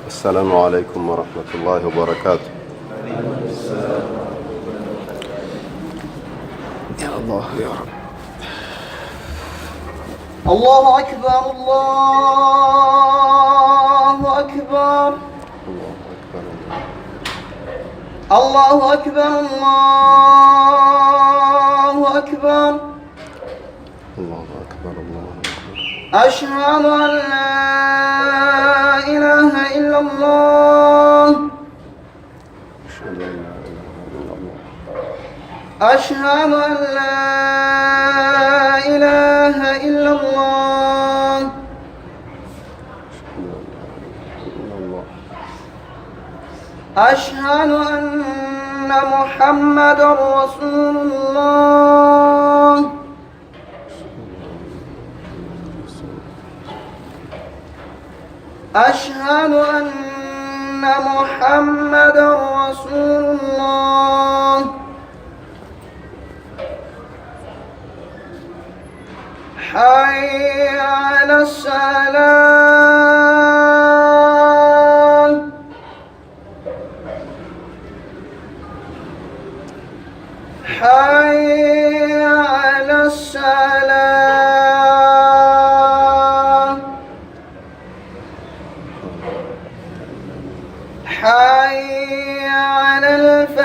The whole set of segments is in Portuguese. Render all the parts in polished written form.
السلام عليكم ورحمة الله وبركاته. يا الله يا رب. الله أكبر الله أكبر الله أكبر الله أكبر الله أكبر الله أكبر. أشهد أن لا إله إلا الله أشهد أن لا إله إلا الله. أشهد أن لا إله إلا الله أشهد أن لا إله إلا الله. أشهد أن محمدا رسول الله أشهد أن محمدا رسول الله حي على الصلاة حي على الصلاة حي على الفلاح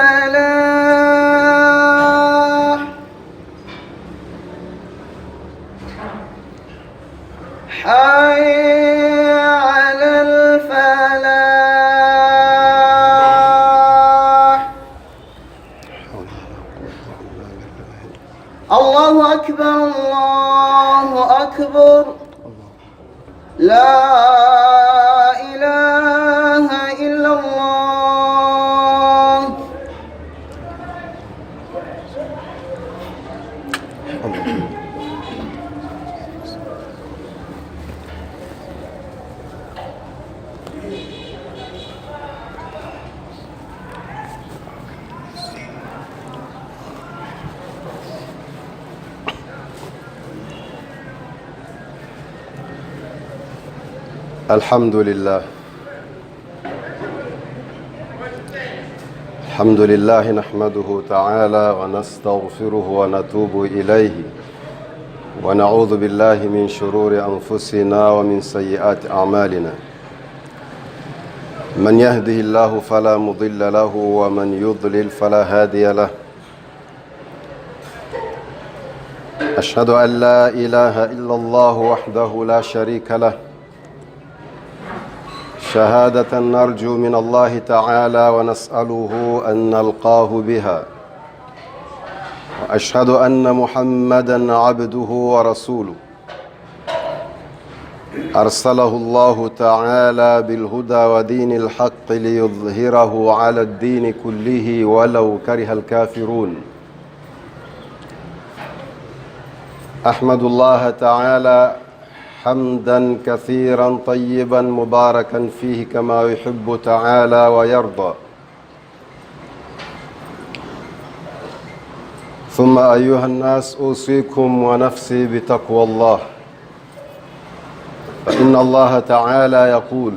حي على الفلاح الله أكبر الله أكبر لا إله إلا الله الحمد لله. الحمد لله نحمده تعالى ونستغفره ونتوب إليه ونعوذ بالله من شرور أنفسنا ومن سيئات أعمالنا. من يهده الله فلا مضل له ومن يضلل فلا هادي له. أشهد أن لا إله إلا الله وحده لا شريك له شهادة نرجو من الله تعالى ونسأله أن نلقاه بها. وأشهد أن محمدا عبده ورسوله أرسله الله تعالى بالهدى ودين الحق ليظهره على الدين كله ولو كره الكافرون. أحمد الله تعالى حمدا كثيرا طيبا مباركا فيه كما يحب تعالى ويرضى. ثم أيها الناس أوصيكم ونفسي بتقوى الله، فإن الله تعالى يقول: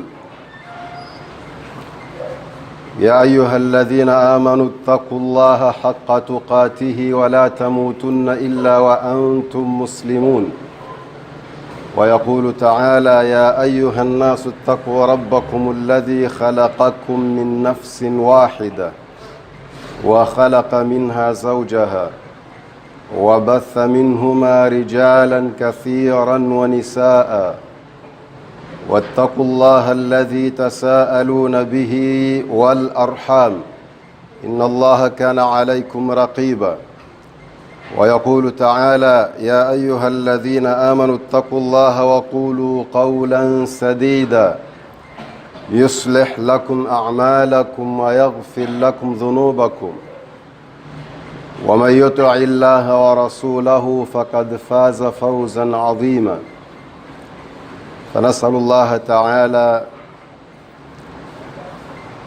يا أيها الذين آمنوا اتقوا الله حق تقاته ولا تموتن إلا وأنتم مسلمون. ويقول تعالى: يا أيها الناس اتقوا ربكم الذي خلقكم من نفس واحدة وخلق منها زوجها وبث منهما رجالا كثيرا ونساء واتقوا الله الذي تساءلون به والأرحام إن الله كان عليكم رقيبا. ويقول تعالى: يا أيها الذين آمنوا اتقوا الله وقولوا قولا سديدا يصلح لكم أعمالكم ويغفر لكم ذنوبكم ومن يطع الله ورسوله فقد فاز فوزا عظيما. فنسأل الله تعالى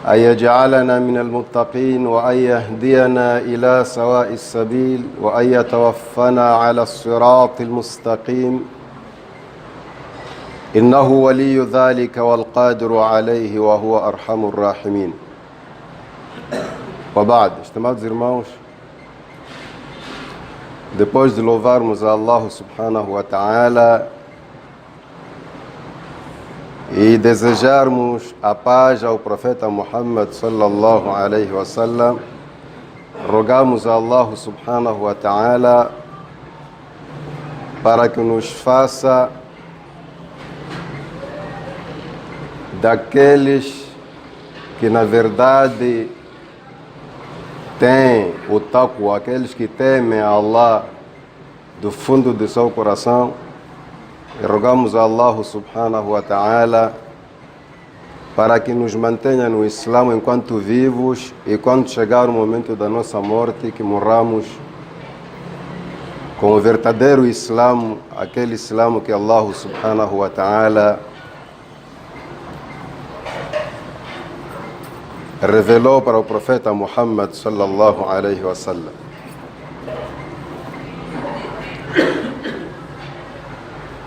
أن يجعلنا من المتقين وأن يهدينا إلى سواء السبيل وأن يتوفنا على الصراط المستقيم إنه ولي ذلك والقادر عليه وهو أرحم الراحمين. وبعد, estimados irmãos, depois de louvarmos a Allah subhanahu wa ta'ala e desejarmos a paz ao profeta Muhammad sallallahu alaihi wasallam, rogamos a Allah subhanahu wa ta'ala para que nos faça daqueles que na verdade têm o taqwa, aqueles que temem a Allah do fundo do seu coração, e rogamos a Allah subhanahu wa ta'ala para que nos mantenha no Islã enquanto vivos, e quando chegar o momento da nossa morte, que morramos com o verdadeiro Islã, aquele Islã que Allah subhanahu wa ta'ala revelou para o profeta Muhammad sallallahu alaihi wasallam.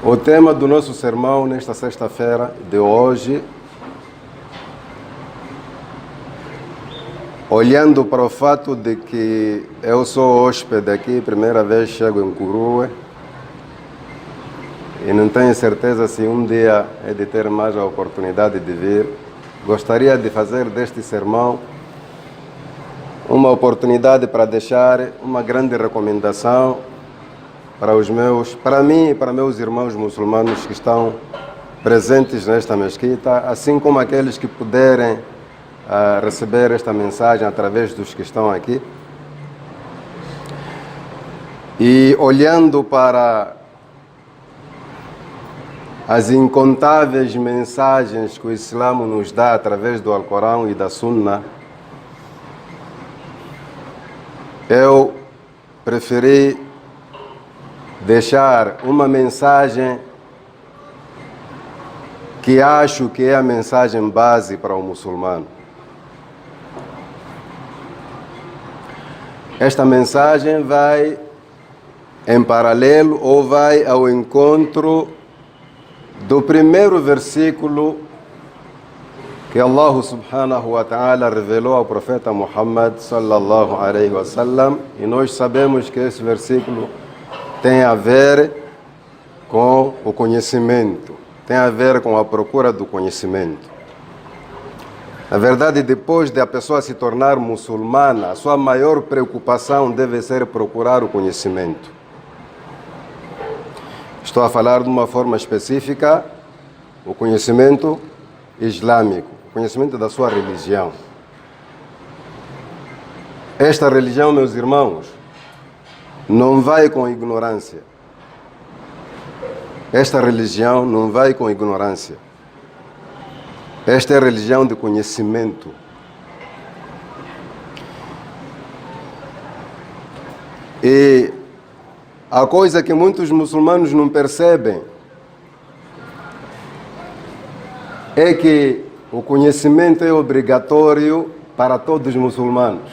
O tema do nosso sermão nesta sexta-feira de hoje, olhando para o fato de que eu sou hóspede aqui, primeira vez chego em Curue, e não tenho certeza se um dia é de ter mais a oportunidade de vir, gostaria de fazer deste sermão uma oportunidade para deixar uma grande recomendação para mim e para meus irmãos muçulmanos que estão presentes nesta mesquita, assim como aqueles que puderem receber esta mensagem através dos que estão aqui. E olhando para as incontáveis mensagens que o Islã nos dá através do Alcorão e da Sunna, eu preferi deixar uma mensagem que acho que é a mensagem base para o muçulmano. Esta mensagem vai em paralelo ou vai ao encontro do primeiro versículo que Allah subhanahu wa ta'ala revelou ao profeta Muhammad sallallahu alaihi wasallam, e nós sabemos que esse versículo tem a ver com o conhecimento, tem a ver com a procura do conhecimento. Na verdade, depois de a pessoa se tornar muçulmana, a sua maior preocupação deve ser procurar o conhecimento. Estou a falar de uma forma específica, o conhecimento islâmico, o conhecimento da sua religião. Esta religião, meus irmãos, não vai com ignorância. Esta religião não vai com ignorância. Esta é a religião de conhecimento. E a coisa que muitos muçulmanos não percebem é que o conhecimento é obrigatório para todos os muçulmanos,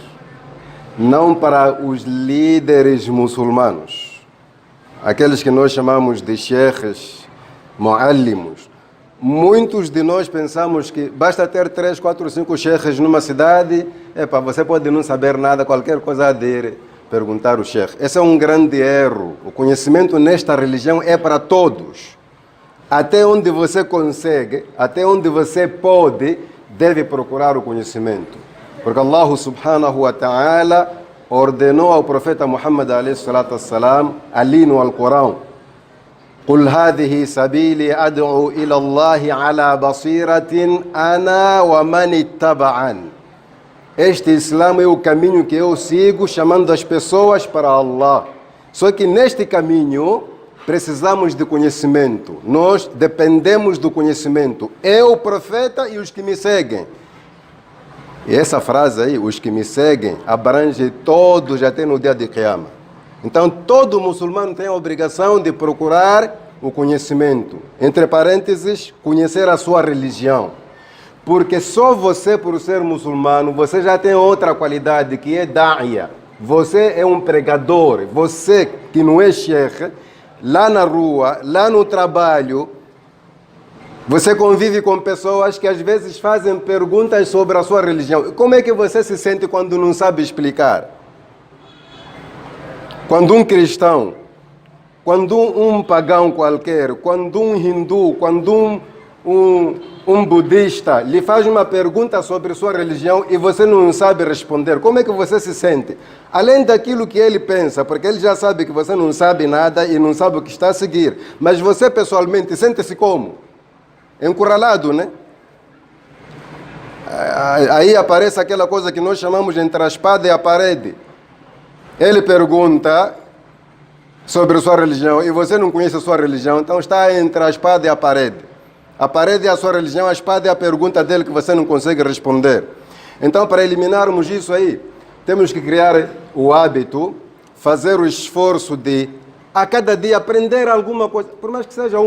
não para os líderes muçulmanos, aqueles que nós chamamos de sheikhs, muallimos. Muitos de nós pensamos que basta ter 3, 4, 5 sheikhs numa cidade, você pode não saber nada, qualquer coisa de perguntar o sheikh. Esse é um grande erro. O conhecimento nesta religião é para todos. Até onde você consegue, até onde você pode, deve procurar o conhecimento. Porque Allah subhanahu wa ta'ala ordenou ao profeta Muhammad alayhi salatu wassalam, ali no Alcorão, قل هذه سبيلي أدعو إلى الله على بصيرة أنا ومن اتبعني. Este Islã é o caminho que eu sigo, chamando as pessoas para Allah. Só que neste caminho precisamos de conhecimento. Nós dependemos do conhecimento. Eu, o profeta, e os que me seguem. E essa frase aí, os que me seguem, abrange todos até no dia de Qiyamah. Então, todo muçulmano tem a obrigação de procurar o conhecimento. Entre parênteses, conhecer a sua religião. Porque só você, por ser muçulmano, você já tem outra qualidade, que é da'iya. Você é um pregador. Você, que não é sheikh, lá na rua, lá no trabalho, Você convive com pessoas que às vezes fazem perguntas sobre a sua religião. Como é que você se sente quando não sabe explicar? Quando um cristão, quando um pagão qualquer, quando um hindu, quando um budista lhe faz uma pergunta sobre sua religião e você não sabe responder, como é que você se sente? Além daquilo que ele pensa, porque ele já sabe que você não sabe nada e não sabe o que está a seguir, mas você pessoalmente sente-se como? Encurralado, né? Aí aparece aquela coisa que nós chamamos de entre a espada e a parede. Ele pergunta sobre a sua religião e você não conhece a sua religião, então está entre a espada e a parede. A parede é a sua religião, a espada é a pergunta dele que você não consegue responder. Então, para eliminarmos isso aí, temos que criar o hábito, fazer o esforço de, a cada dia, aprender alguma coisa, por mais que seja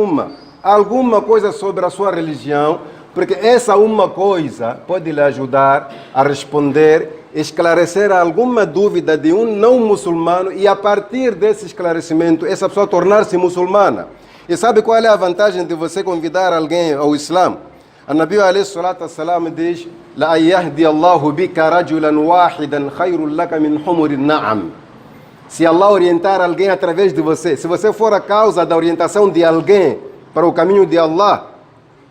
alguma coisa sobre a sua religião, porque essa uma coisa pode lhe ajudar a responder, esclarecer alguma dúvida de um não muçulmano e a partir desse esclarecimento essa pessoa tornar-se muçulmana. E sabe qual é a vantagem de você convidar alguém ao Islã? A Nabi alayhi salatu wassalam diz: "La yahdi Allahu bika rajulan wahidan khayrun laka min humurin na'am." Se Allah orientar alguém através de você, se você for a causa da orientação de alguém para o caminho de Allah,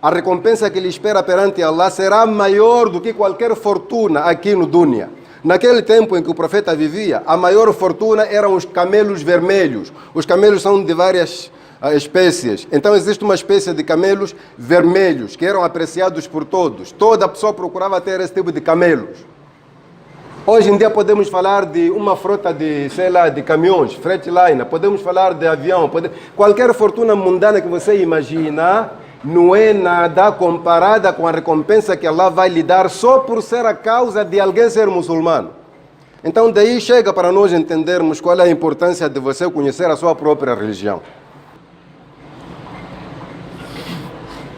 a recompensa que lhe espera perante Allah será maior do que qualquer fortuna aqui no dunya. Naquele tempo em que o profeta vivia, a maior fortuna eram os camelos vermelhos. Os camelos são de várias espécies. Então existe uma espécie de camelos vermelhos que eram apreciados por todos. Toda pessoa procurava ter esse tipo de camelos. Hoje em dia podemos falar de uma frota de, de caminhões, fretliner, podemos falar de avião, qualquer fortuna mundana que você imagina não é nada comparada com a recompensa que Allah vai lhe dar só por ser a causa de alguém ser muçulmano. Então daí chega para nós entendermos qual é a importância de você conhecer a sua própria religião.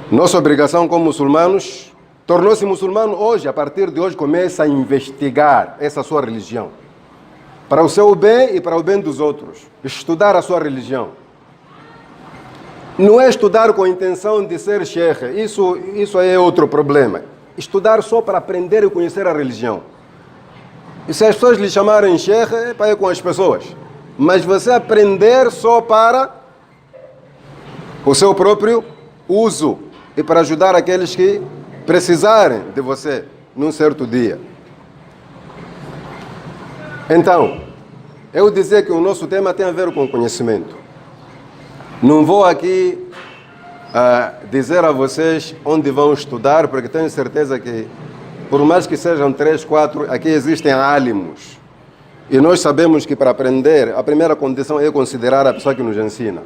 Nossa obrigação como muçulmanos, tornou-se muçulmano hoje, a partir de hoje começa a investigar essa sua religião. Para o seu bem e para o bem dos outros. Estudar a sua religião. Não é estudar com a intenção de ser sheikh, isso é outro problema. Estudar só para aprender e conhecer a religião. E se as pessoas lhe chamarem sheikh, é para ir com as pessoas. Mas você aprender só para o seu próprio uso e para ajudar aqueles que precisarem de você num certo dia. Então, eu dizer que o nosso tema tem a ver com conhecimento. Não vou aqui dizer a vocês onde vão estudar, porque tenho certeza que, por mais que sejam 3, 4, aqui existem alimos. E nós sabemos que para aprender, a primeira condição é considerar a pessoa que nos ensina.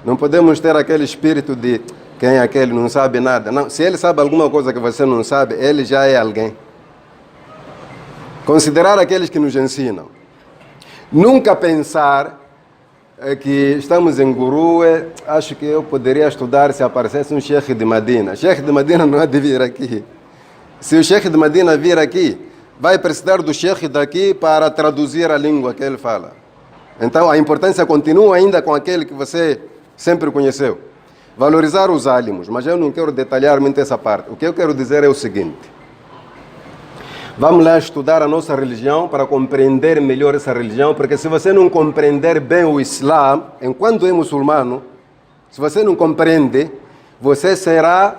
Não podemos ter aquele espírito de quem é aquele, não sabe nada. Não, se ele sabe alguma coisa que você não sabe, ele já é alguém. Considerar aqueles que nos ensinam. Nunca pensar que estamos em Gurue, acho que eu poderia estudar se aparecesse um Sheikh de Medina. Sheikh de Medina não há de vir aqui. Se o Sheikh de Medina vir aqui, vai precisar do Sheikh daqui para traduzir a língua que ele fala. Então a importância continua ainda com aquele que você sempre conheceu. Valorizar os alimos, mas eu não quero detalhar muito essa parte. O que eu quero dizer é o seguinte: vamos lá estudar a nossa religião para compreender melhor essa religião, porque se você não compreender bem o Islã, enquanto é muçulmano, se você não compreende, você será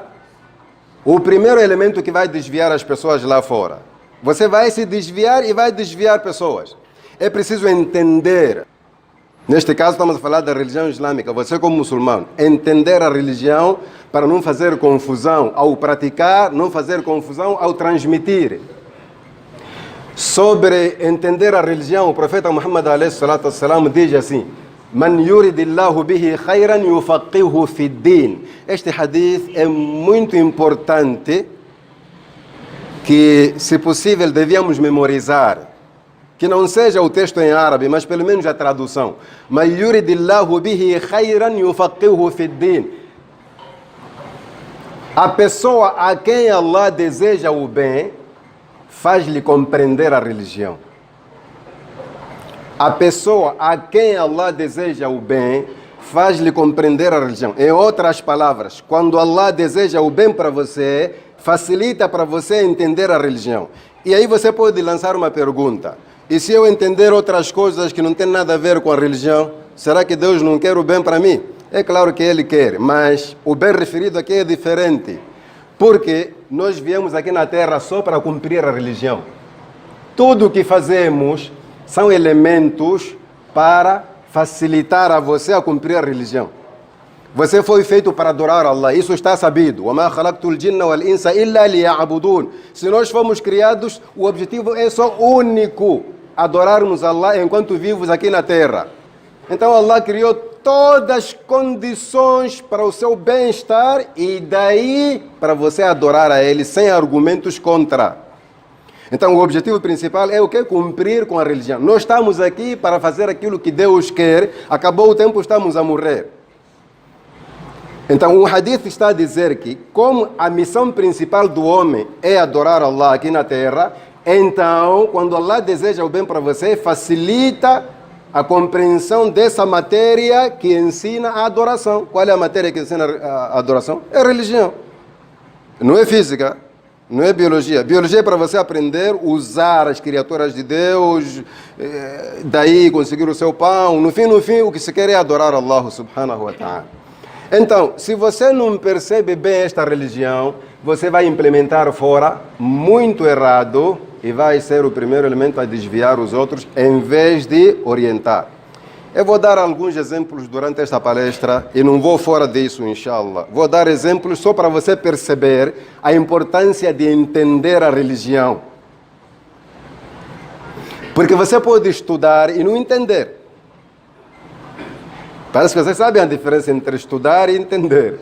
o primeiro elemento que vai desviar as pessoas lá fora. Você vai se desviar e vai desviar pessoas. É preciso entender. Neste caso estamos a falar da religião islâmica. Você como muçulmano, entender a religião para não fazer confusão ao praticar, não fazer confusão ao transmitir. Sobre entender a religião, o profeta Muhammad alayhi salatu wassalam diz assim: "Man yuridillahu bihi khayran yufaqihu fid-din." Este hadith é muito importante, que, se possível, devíamos memorizar. Que não seja o texto em árabe, mas pelo menos a tradução. "Man yuridillahu bihi khayran yufaqihu fid-din." A pessoa a quem Allah deseja o bem, faz-lhe compreender a religião. A pessoa a quem Allah deseja o bem, faz-lhe compreender a religião. Em outras palavras, quando Allah deseja o bem para você, facilita para você entender a religião. E aí você pode lançar uma pergunta. E se eu entender outras coisas que não têm nada a ver com a religião, será que Deus não quer o bem para mim? É claro que Ele quer, mas o bem referido aqui é diferente. Porque nós viemos aqui na Terra só para cumprir a religião. Tudo o que fazemos são elementos para facilitar a você a cumprir a religião. Você foi feito para adorar Allah, isso está sabido. وَمَا خَلَقْتُ الْجِنَّ وَالْإِنسَ إِلَّا لِيَعْبُدُونَ. Se nós fomos criados, o objetivo é só único, adorarmos Allah enquanto vivos aqui na Terra. Então Allah criou todas as condições para o seu bem-estar e daí para você adorar a Ele sem argumentos contra. Então o objetivo principal é o que? Cumprir com a religião. Nós estamos aqui para fazer aquilo que Deus quer, acabou o tempo, estamos a morrer. Então o hadith está a dizer que como a missão principal do homem é adorar Allah aqui na Terra, então quando Allah deseja o bem para você, facilita a compreensão dessa matéria que ensina a adoração. Qual é a matéria que ensina a adoração? É a religião. Não é física, não é biologia. Biologia é para você aprender a usar as criaturas de Deus, daí conseguir o seu pão. No fim, o que se quer é adorar Allah subhanahu wa ta'ala. Então, se você não percebe bem esta religião, você vai implementar fora muito errado e vai ser o primeiro elemento a desviar os outros em vez de orientar. Eu vou dar alguns exemplos durante esta palestra e não vou fora disso, inshallah. Vou dar exemplos só para você perceber a importância de entender a religião. Porque você pode estudar e não entender. Parece que vocês sabem a diferença entre estudar e entender.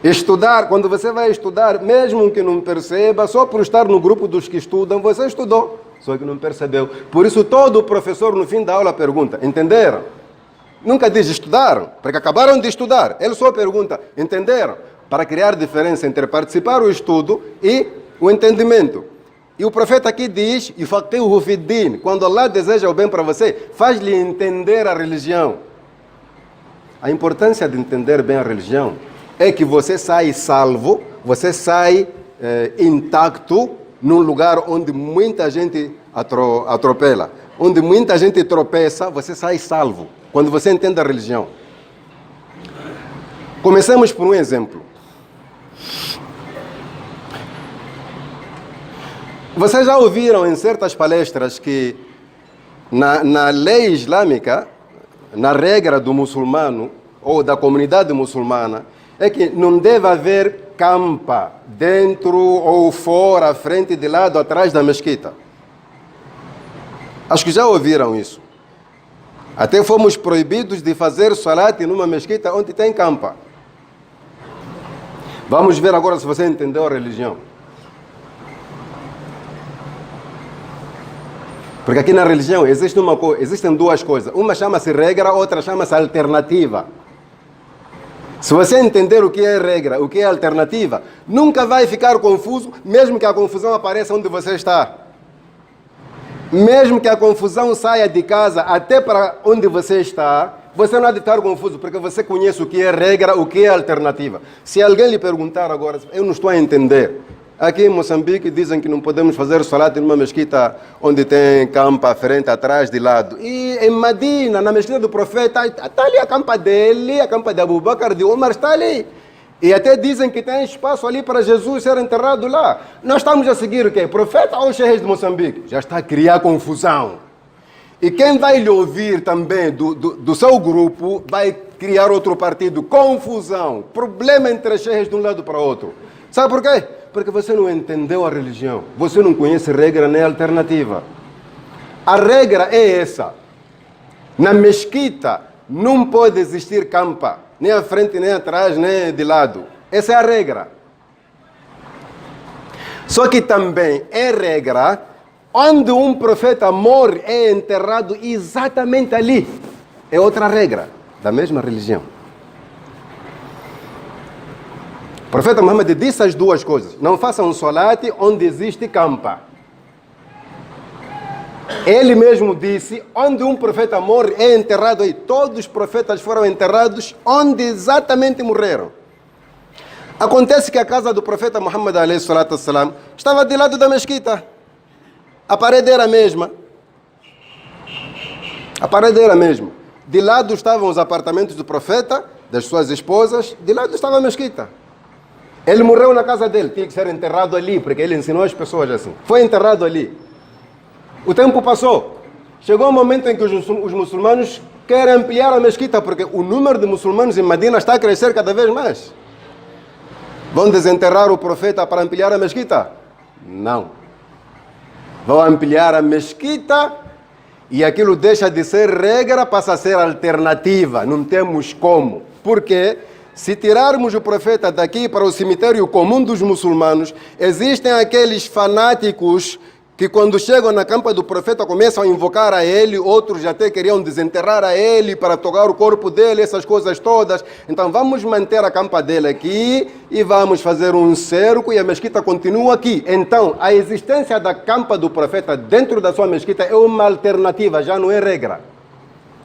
Estudar, quando você vai estudar, mesmo que não perceba, só por estar no grupo dos que estudam, você estudou, só que não percebeu. Por isso todo professor no fim da aula pergunta, entenderam? Nunca diz estudaram, porque acabaram de estudar. Ele só pergunta, entenderam? Para criar diferença entre participar do estudo e o entendimento. E o profeta aqui diz, yufaqihuhu fid-din, quando Allah deseja o bem para você, faz-lhe entender a religião. A importância de entender bem a religião é que você sai salvo, você sai intacto num lugar onde muita gente atropela, onde muita gente tropeça, você sai salvo, quando você entende a religião. Comecemos por um exemplo. Vocês já ouviram em certas palestras que na lei islâmica, na regra do muçulmano ou da comunidade muçulmana, é que não deve haver campa dentro ou fora, à frente, de lado, atrás da mesquita. Acho que já ouviram isso. Até fomos proibidos de fazer salat numa mesquita onde tem campa. Vamos ver agora se você entendeu a religião. Porque aqui na religião existem duas coisas. Uma chama-se regra, outra chama-se alternativa. Se você entender o que é regra, o que é alternativa, nunca vai ficar confuso, mesmo que a confusão apareça onde você está. Mesmo que a confusão saia de casa até para onde você está, você não há de estar confuso, porque você conhece o que é regra, o que é alternativa. Se alguém lhe perguntar agora, eu não estou a entender. Aqui em Moçambique dizem que não podemos fazer salat numa mesquita onde tem campa à frente, atrás, de lado. E em Medina, na mesquita do profeta, está ali a campa dele, a campa de Abu Bakr, de Umar, está ali. E até dizem que tem espaço ali para Jesus ser enterrado lá. Nós estamos a seguir o quê? Profeta ou Sheikh de Moçambique? Já está a criar confusão. E quem vai lhe ouvir também do seu grupo vai criar outro partido. Confusão. Problema entre Sheikhs de um lado para o outro. Sabe por quê? Porque você não entendeu a religião. Você não conhece regra nem alternativa. A regra é essa. Na mesquita não pode existir campa. Nem à frente, nem atrás, nem de lado. Essa é a regra. Só que também é regra onde um profeta morre, é enterrado exatamente ali. É outra regra da mesma religião. O profeta Muhammad disse as duas coisas. Não façam um salat onde existe campa. Ele mesmo disse, onde um profeta morre é enterrado aí. Todos os profetas foram enterrados onde exatamente morreram. Acontece que a casa do profeta Muhammad alayhi salatu wassalam estava de lado da mesquita. A parede era a mesma. A parede era a mesma. De lado estavam os apartamentos do profeta, das suas esposas, de lado estava a mesquita. Ele morreu na casa dele, tinha que ser enterrado ali, porque ele ensinou as pessoas assim. Foi enterrado ali. O tempo passou. Chegou um momento em que os muçulmanos querem ampliar a mesquita, porque o número de muçulmanos em Medina está a crescer cada vez mais. Vão desenterrar o profeta para ampliar a mesquita? Não. Vão ampliar a mesquita e aquilo deixa de ser regra, passa a ser alternativa. Não temos como. Por quê? Se tirarmos o profeta daqui para o cemitério comum dos muçulmanos, existem aqueles fanáticos que quando chegam na campa do profeta começam a invocar a ele, outros até queriam desenterrar a ele para tocar o corpo dele, essas coisas todas. Então vamos manter a campa dele aqui e vamos fazer um cerco e a mesquita continua aqui. Então a existência da campa do profeta dentro da sua mesquita é uma alternativa, já não é regra.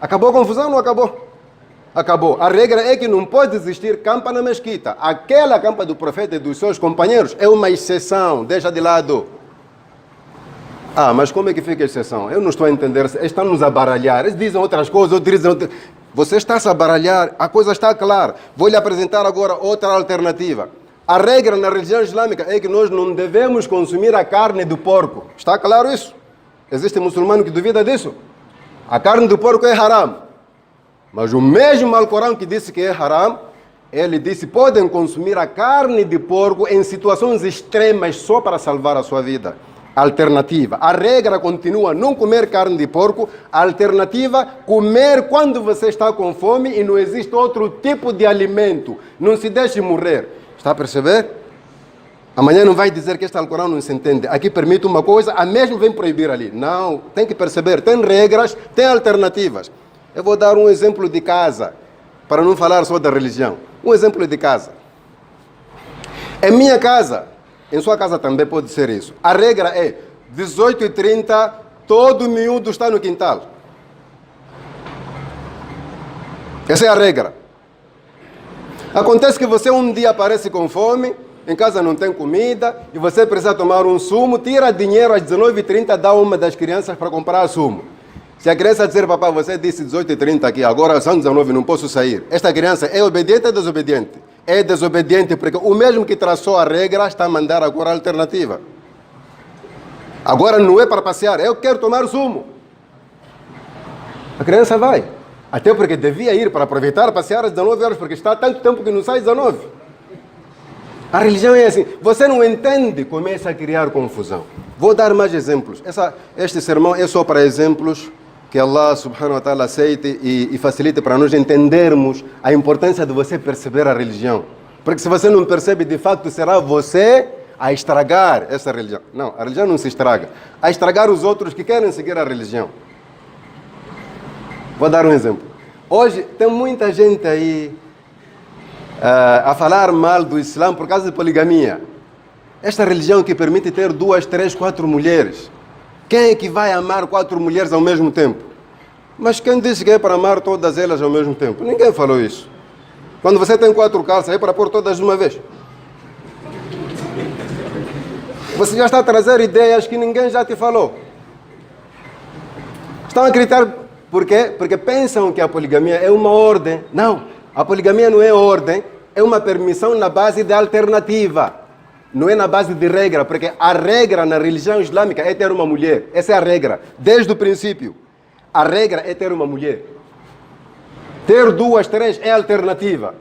Acabou a confusão ou não acabou? Acabou. A regra é que não pode existir campa na mesquita. Aquela campa do profeta e dos seus companheiros é uma exceção, deixa de lado. Ah, mas como é que fica a exceção? Eu não estou a entender. Estão-nos a baralhar. Eles dizem outras coisas, outros dizem outras. Você está-se a baralhar, a coisa está clara. Vou lhe apresentar agora outra alternativa. A regra na religião islâmica é que nós não devemos consumir a carne do porco. Está claro isso? Existe muçulmano que duvida disso? A carne do porco é haram. Mas o mesmo Alcorão que disse que é haram, ele disse, podem consumir a carne de porco em situações extremas só para salvar a sua vida. Alternativa. A regra continua não comer carne de porco. A alternativa, comer quando você está com fome e não existe outro tipo de alimento. Não se deixe morrer. Está a perceber? Amanhã não vai dizer que este Alcorão não se entende. Aqui permite uma coisa, a mesma vem proibir ali. Não, tem que perceber. Tem regras, tem alternativas. Eu vou dar um exemplo de casa, para não falar só da religião. Um exemplo de casa. Em minha casa, em sua casa também pode ser isso. A regra é 18h30, todo miúdo está no quintal. Essa é a regra. Acontece que você um dia aparece com fome, em casa não tem comida, e você precisa tomar um sumo, tira dinheiro às 19h30, dá uma das crianças para comprar sumo. Se a criança dizer, papai, você disse 18h30 aqui, agora são 19, não posso sair. Esta criança é obediente ou desobediente? É desobediente porque o mesmo que traçou a regra está a mandar agora a alternativa. Agora não é para passear, eu quero tomar sumo. A criança vai. Até porque devia ir para aproveitar, passear às 19 horas, porque está há tanto tempo que não sai às 19. A religião é assim. Você não entende, começa a criar confusão. Vou dar mais exemplos. Este sermão é só para exemplos que Allah subhanahu wa ta'ala aceite e facilite para nós entendermos a importância de você perceber a religião. Porque se você não percebe, de facto, será você a estragar essa religião. Não, a religião não se estraga. A estragar os outros que querem seguir a religião. Vou dar um exemplo. Hoje tem muita gente aí a falar mal do Islã por causa de poligamia. Esta religião que permite ter 2, 3, 4 mulheres. Quem é que vai amar 4 mulheres ao mesmo tempo? Mas quem disse que é para amar todas elas ao mesmo tempo? Ninguém falou isso. Quando você tem 4 calças, é para pôr todas de uma vez. Você já está a trazer ideias que ninguém já te falou. Estão a acreditar por quê? Porque pensam que a poligamia é uma ordem. Não, a poligamia não é ordem, é uma permissão na base de alternativa. Não é na base de regra, porque a regra na religião islâmica é ter uma mulher. Essa é a regra, desde o princípio. A regra é ter uma mulher. Ter 2, 3 é alternativa.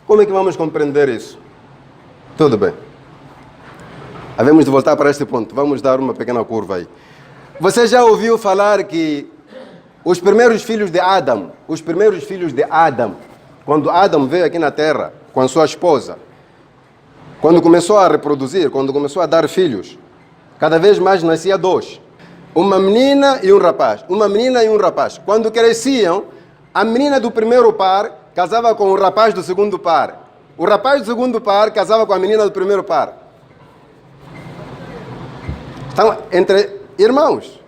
Como é que vamos compreender isso? Tudo bem. Havemos de voltar para este ponto. Vamos dar uma pequena curva aí. Você já ouviu falar que os primeiros filhos de Adão, quando Adão veio aqui na terra com a sua esposa, quando começou a reproduzir, quando começou a dar filhos, cada vez mais nascia 2. Uma menina e um rapaz. Uma menina e um rapaz. Quando cresciam, a menina do primeiro par casava com o rapaz do segundo par. O rapaz do segundo par casava com a menina do primeiro par. Então, entre irmãos.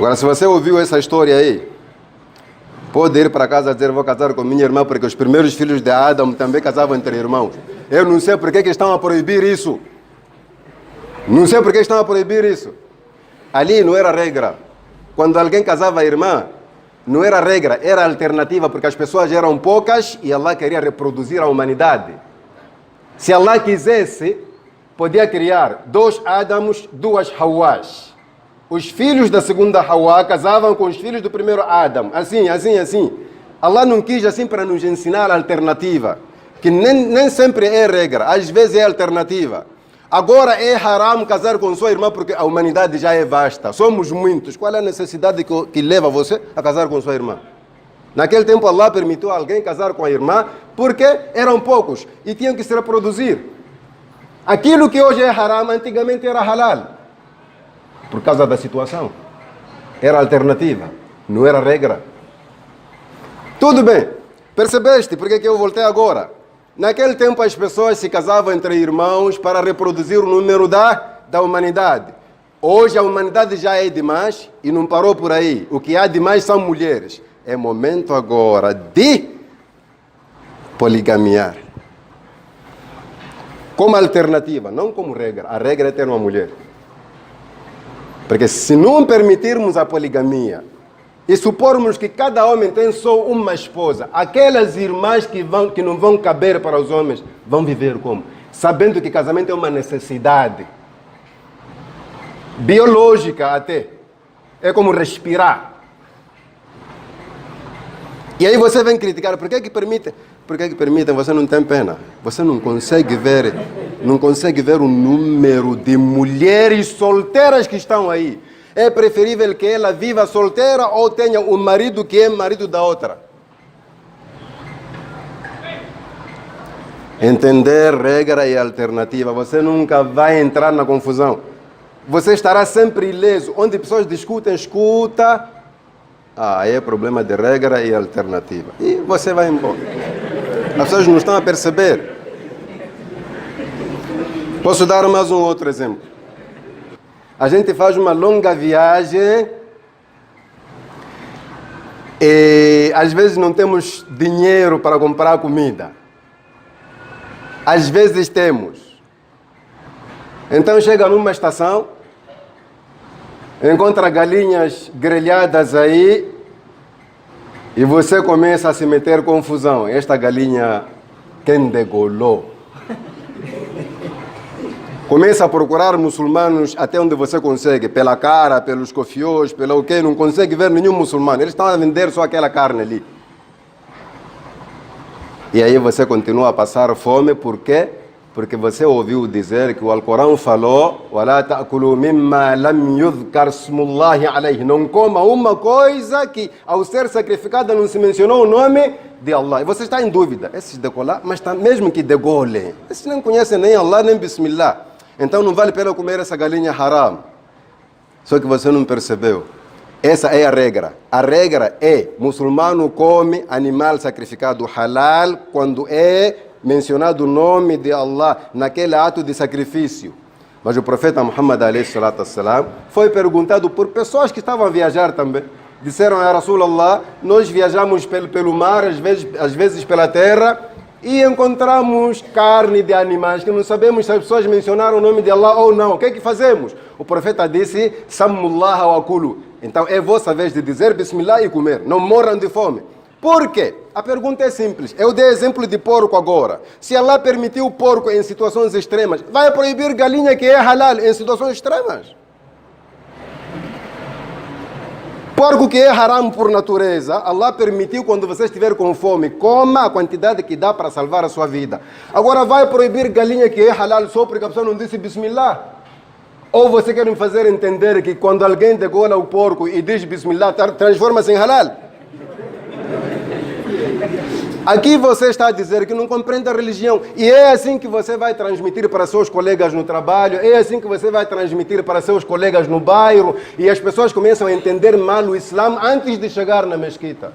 Agora, se você ouviu essa história aí, pode ir para casa dizer, vou casar com minha irmã, porque os primeiros filhos de Adão também casavam entre irmãos. Eu não sei por que estão a proibir isso. Não sei por que estão a proibir isso. Ali não era regra. Quando alguém casava a irmã, não era regra, era alternativa, porque as pessoas eram poucas e Allah queria reproduzir a humanidade. Se Allah quisesse, podia criar 2 Adamos, 2 Hawás. Os filhos da segunda Hawa casavam com os filhos do primeiro Adam. Assim. Allah não quis assim para nos ensinar a alternativa. Que nem sempre é regra, às vezes é alternativa. Agora é haram casar com sua irmã porque a humanidade já é vasta. Somos muitos. Qual é a necessidade que leva você a casar com sua irmã? Naquele tempo Allah permitiu alguém casar com a irmã porque eram poucos e tinham que se reproduzir. Aquilo que hoje é haram, antigamente era halal. Por causa da situação. Era alternativa, não era regra. Tudo bem. Percebeste porque que eu voltei agora? Naquele tempo as pessoas se casavam entre irmãos para reproduzir o número da humanidade. Hoje a humanidade já é demais e não parou por aí. O que há demais são mulheres. É momento agora de poligamiar. Como alternativa, não como regra. A regra é ter uma mulher. Porque se não permitirmos a poligamia e supormos que cada homem tem só uma esposa, aquelas irmãs que não vão caber para os homens, vão viver como? Sabendo que casamento é uma necessidade. Biológica até. É como respirar. E aí você vem criticar, por que permitem? Por que permitem? Você não tem pena. Você não consegue ver o número de mulheres solteiras que estão aí. É preferível que ela viva solteira ou tenha um marido que é marido da outra. Entender regra e alternativa. Você nunca vai entrar na confusão. Você estará sempre ileso. Onde pessoas discutem, escuta. Aí é problema de regra e alternativa. E você vai embora. As pessoas não estão a perceber. Posso dar mais um outro exemplo. A gente faz uma longa viagem e às vezes não temos dinheiro para comprar comida. Às vezes temos. Então chega numa estação, encontra galinhas grelhadas aí e você começa a se meter confusão. Esta galinha, quem degolou? Começa a procurar muçulmanos até onde você consegue, pela cara, pelos cofios, pelo o que, não consegue ver nenhum muçulmano. Eles estão a vender só aquela carne ali. E aí você continua a passar fome, por quê? Porque você ouviu dizer que o Alcorão falou: وَلَا تَأْكُلُوا مِمَّا لَمْ يُذْكَرْ اسْمُ اللَّهِ عَلَيْهِ. Não coma uma coisa que ao ser sacrificada não se mencionou o nome de Allah. E você está em dúvida, esses decolar, mas tá, mesmo que degolem, esses não conhecem nem Allah nem Bismillah. Então não vale a pena comer essa galinha haram. Só que você não percebeu. Essa é a regra. A regra é: muçulmano come animal sacrificado halal quando é mencionado o nome de Allah naquele ato de sacrifício. Mas o profeta Muhammad a.s. foi perguntado por pessoas que estavam a viajar também. Disseram a Rasulallah: nós viajamos pelo mar, às vezes pela terra, e encontramos carne de animais que não sabemos se as pessoas mencionaram o nome de Allah ou não. O que é que fazemos? O profeta disse: Sammullah wa akulu. Então é vossa vez de dizer Bismillah e comer. Não morram de fome. Por quê? A pergunta é simples. Eu dei exemplo de porco agora. Se Allah permitiu o porco em situações extremas, vai proibir galinha que é halal em situações extremas? Porco que é haram por natureza, Allah permitiu quando você estiver com fome, coma a quantidade que dá para salvar a sua vida. Agora vai proibir galinha que é halal só porque a pessoa não disse Bismillah? Ou você quer me fazer entender que quando alguém degola o porco e diz Bismillah, transforma-se em halal? Aqui você está a dizer que não compreende a religião. E é assim que você vai transmitir para seus colegas no trabalho, é assim que você vai transmitir para seus colegas no bairro, e as pessoas começam a entender mal o Islã antes de chegar na mesquita.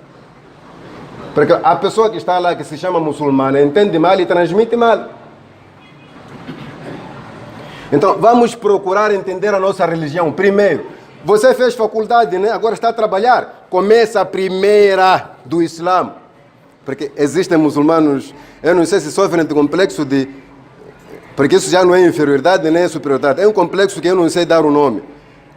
Porque a pessoa que está lá, que se chama muçulmana, entende mal e transmite mal. Então, vamos procurar entender a nossa religião primeiro. Você fez faculdade, né? Agora está a trabalhar. Começa a primeira do Islã. Porque existem muçulmanos, eu não sei se sofrem de complexo de... Porque isso já não é inferioridade nem é superioridade. É um complexo que eu não sei dar o nome.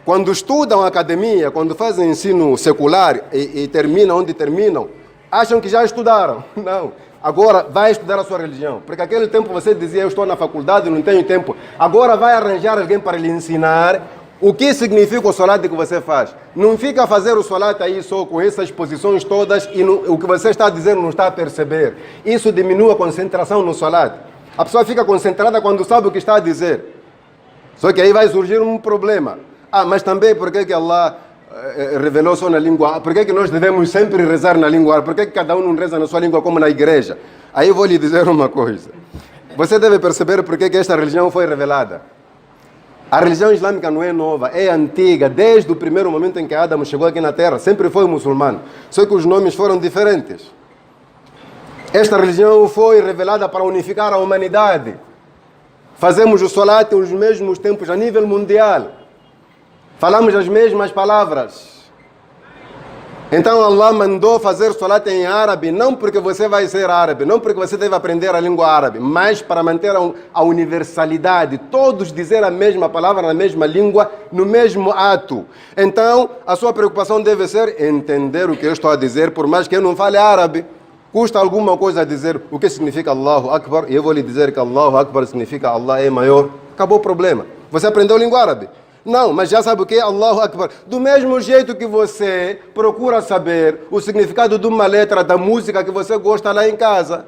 Quando estudam a academia, quando fazem ensino secular e terminam onde terminam, acham que já estudaram. Não. Agora vai estudar a sua religião. Porque aquele tempo você dizia, eu estou na faculdade, não tenho tempo. Agora vai arranjar alguém para lhe ensinar o que significa o solat que você faz. Não fica a fazer o solat aí só com essas posições todas e o que você está dizendo não está a perceber. Isso diminui a concentração no solat. A pessoa fica concentrada quando sabe o que está a dizer. Só que aí vai surgir um problema. Mas também por que Allah revelou só na língua? Por que nós devemos sempre rezar na língua? Por que cada um não reza na sua língua como na igreja? Aí eu vou lhe dizer uma coisa. Você deve perceber por que esta religião foi revelada. A religião islâmica não é nova, é antiga. Desde o primeiro momento em que Adão chegou aqui na Terra, sempre foi muçulmano. Só que os nomes foram diferentes. Esta religião foi revelada para unificar a humanidade. Fazemos o solat nos mesmos tempos a nível mundial. Falamos as mesmas palavras. Então Allah mandou fazer solat em árabe, não porque você vai ser árabe, não porque você deve aprender a língua árabe, mas para manter a universalidade, todos dizer a mesma palavra na mesma língua, no mesmo ato. Então, a sua preocupação deve ser entender o que eu estou a dizer, por mais que eu não fale árabe. Custa alguma coisa dizer o que significa Allahu Akbar, e eu vou lhe dizer que Allahu Akbar significa Allah é maior. Acabou o problema. Você aprendeu língua árabe? Não, mas já sabe o que é Allahu Akbar. Do mesmo jeito que você procura saber o significado de uma letra da música que você gosta lá em casa.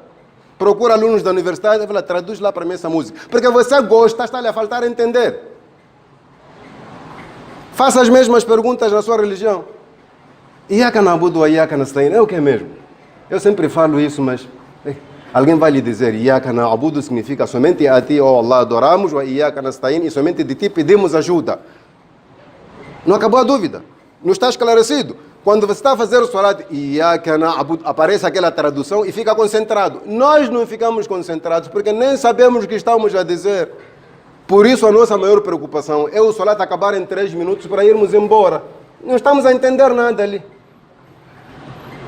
Procura alunos da universidade e fala, traduz lá para mim essa música. Porque você gosta, está-lhe a faltar entender. Faça as mesmas perguntas na sua religião. Iyaka na'budu wa iyaka nasta'in. É o que mesmo? Eu sempre falo isso, mas... alguém vai lhe dizer, Iyaka na'budu significa somente a ti, ó Allah, adoramos, wa iyaka nasta'in, e somente de ti pedimos ajuda. Não acabou a dúvida. Não está esclarecido. Quando você está a fazer o salat, Iyaka na'budu, aparece aquela tradução e fica concentrado. Nós não ficamos concentrados porque nem sabemos o que estamos a dizer. Por isso a nossa maior preocupação é o salat acabar em 3 minutos para irmos embora. Não estamos a entender nada ali.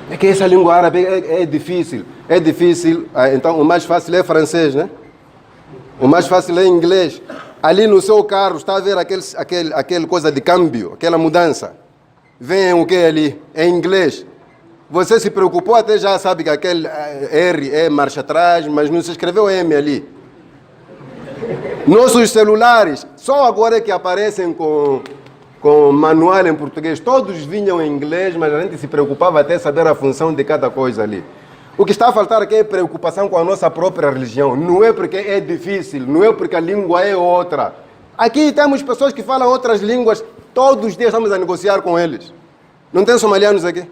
É que essa língua árabe é difícil. É difícil, então o mais fácil é francês, né? O mais fácil é inglês. Ali no seu carro, está a ver aquele coisa de câmbio, aquela mudança. Vem o que ali? É inglês. Você se preocupou, até já sabe que aquele R é marcha atrás, mas não se escreveu M ali. Nossos celulares, só agora é que aparecem com manual em português. Todos vinham em inglês, mas a gente se preocupava até saber a função de cada coisa ali. O que está a faltar aqui é preocupação com a nossa própria religião. Não é porque é difícil, não é porque a língua é outra. Aqui temos pessoas que falam outras línguas, todos os dias estamos a negociar com eles. Não tem somalianos aqui?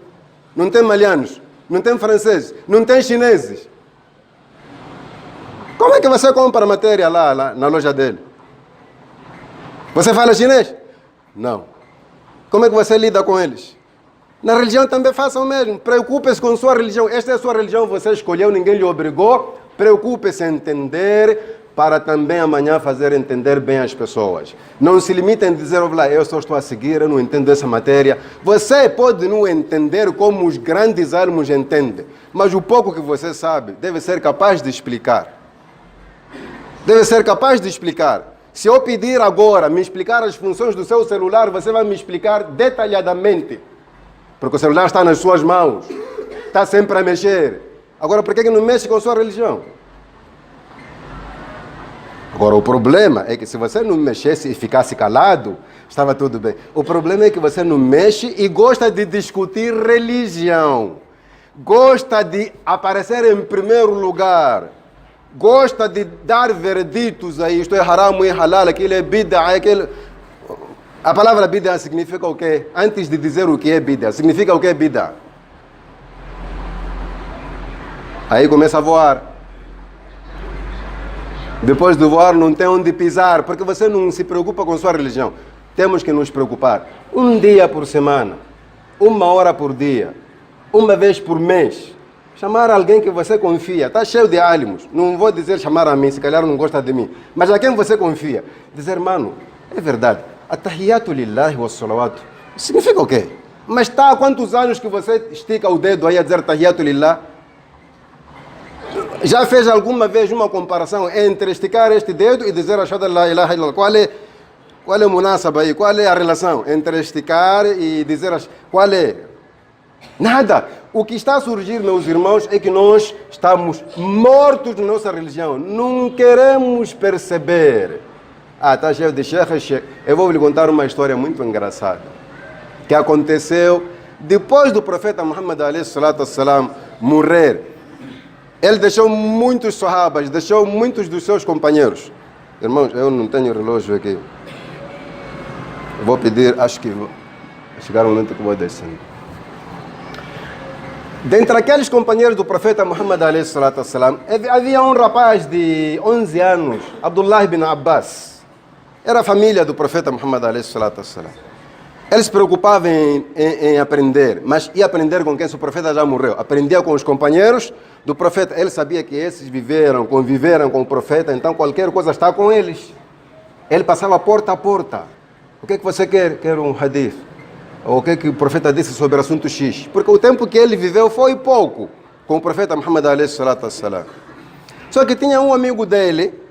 Não tem malianos? Não tem franceses? Não tem chineses? Como é que você compra matéria lá na loja dele? Você fala chinês? Não. Como é que você lida com eles? Na religião também faça o mesmo. Preocupe-se com sua religião. Esta é a sua religião, você escolheu, ninguém lhe obrigou. Preocupe-se em entender para também amanhã fazer entender bem as pessoas. Não se limite em dizer, eu só estou a seguir, eu não entendo essa matéria. Você pode não entender como os grandes almos entendem, mas o pouco que você sabe deve ser capaz de explicar. Deve ser capaz de explicar. Se eu pedir agora, me explicar as funções do seu celular, você vai me explicar detalhadamente. Porque o celular está nas suas mãos. Está sempre a mexer. Agora, por que não mexe com a sua religião? Agora, o problema é que se você não mexesse e ficasse calado, estava tudo bem. O problema é que você não mexe e gosta de discutir religião. Gosta de aparecer em primeiro lugar. Gosta de dar vereditos aí, isto é haram e halal, aquilo é bid'a, aquilo... A palavra bid'a significa o quê? Antes de dizer o que é bid'a, significa o que é bid'a? Aí começa a voar. Depois de voar não tem onde pisar, porque você não se preocupa com sua religião. Temos que nos preocupar. Um dia por semana, 1 hora por dia, uma vez por mês. Chamar alguém que você confia. Está cheio de ânimos. Não vou dizer chamar a mim, se calhar não gosta de mim. Mas a quem você confia. Dizer, mano, é verdade. At-tahiyatu lillahi wa salawatu. Significa o quê? Mas está há quantos anos que você estica o dedo aí a dizer Tahiyatu Lillah? Já fez alguma vez uma comparação entre esticar este dedo e dizer Ashhadu an la ilaha illallah? Qual é o munasaba aí? Qual é a relação entre esticar e dizer qual é? Nada. O que está a surgir, meus irmãos, é que nós estamos mortos na nossa religião. Não queremos perceber. Está cheio de sheikh. Eu vou lhe contar uma história muito engraçada que aconteceu depois do profeta Muhammad alayhi salatu wassalam morrer. Ele deixou muitos sahabas, deixou muitos dos seus companheiros. Irmãos, eu não tenho relógio aqui. Eu vou pedir, acho que vai chegar um momento que vou descendo. Dentre aqueles companheiros do profeta Muhammad alayhi salatu wassalam, havia um rapaz de 11 anos, Abdullah ibn Abbas. Era a família do profeta Muhammad alayhi salatu wassalam. Ele se preocupava em aprender, mas ia aprender com quem? Se o profeta já morreu. Aprendia com os companheiros do profeta. Ele sabia que esses conviveram com o profeta, então qualquer coisa está com eles. Ele passava porta a porta. O que é que você quer? Quero um hadith. Ou o que é que o profeta disse sobre o assunto X? Porque o tempo que ele viveu foi pouco com o profeta Muhammad alayhi salatu wassalam. Só que tinha um amigo dele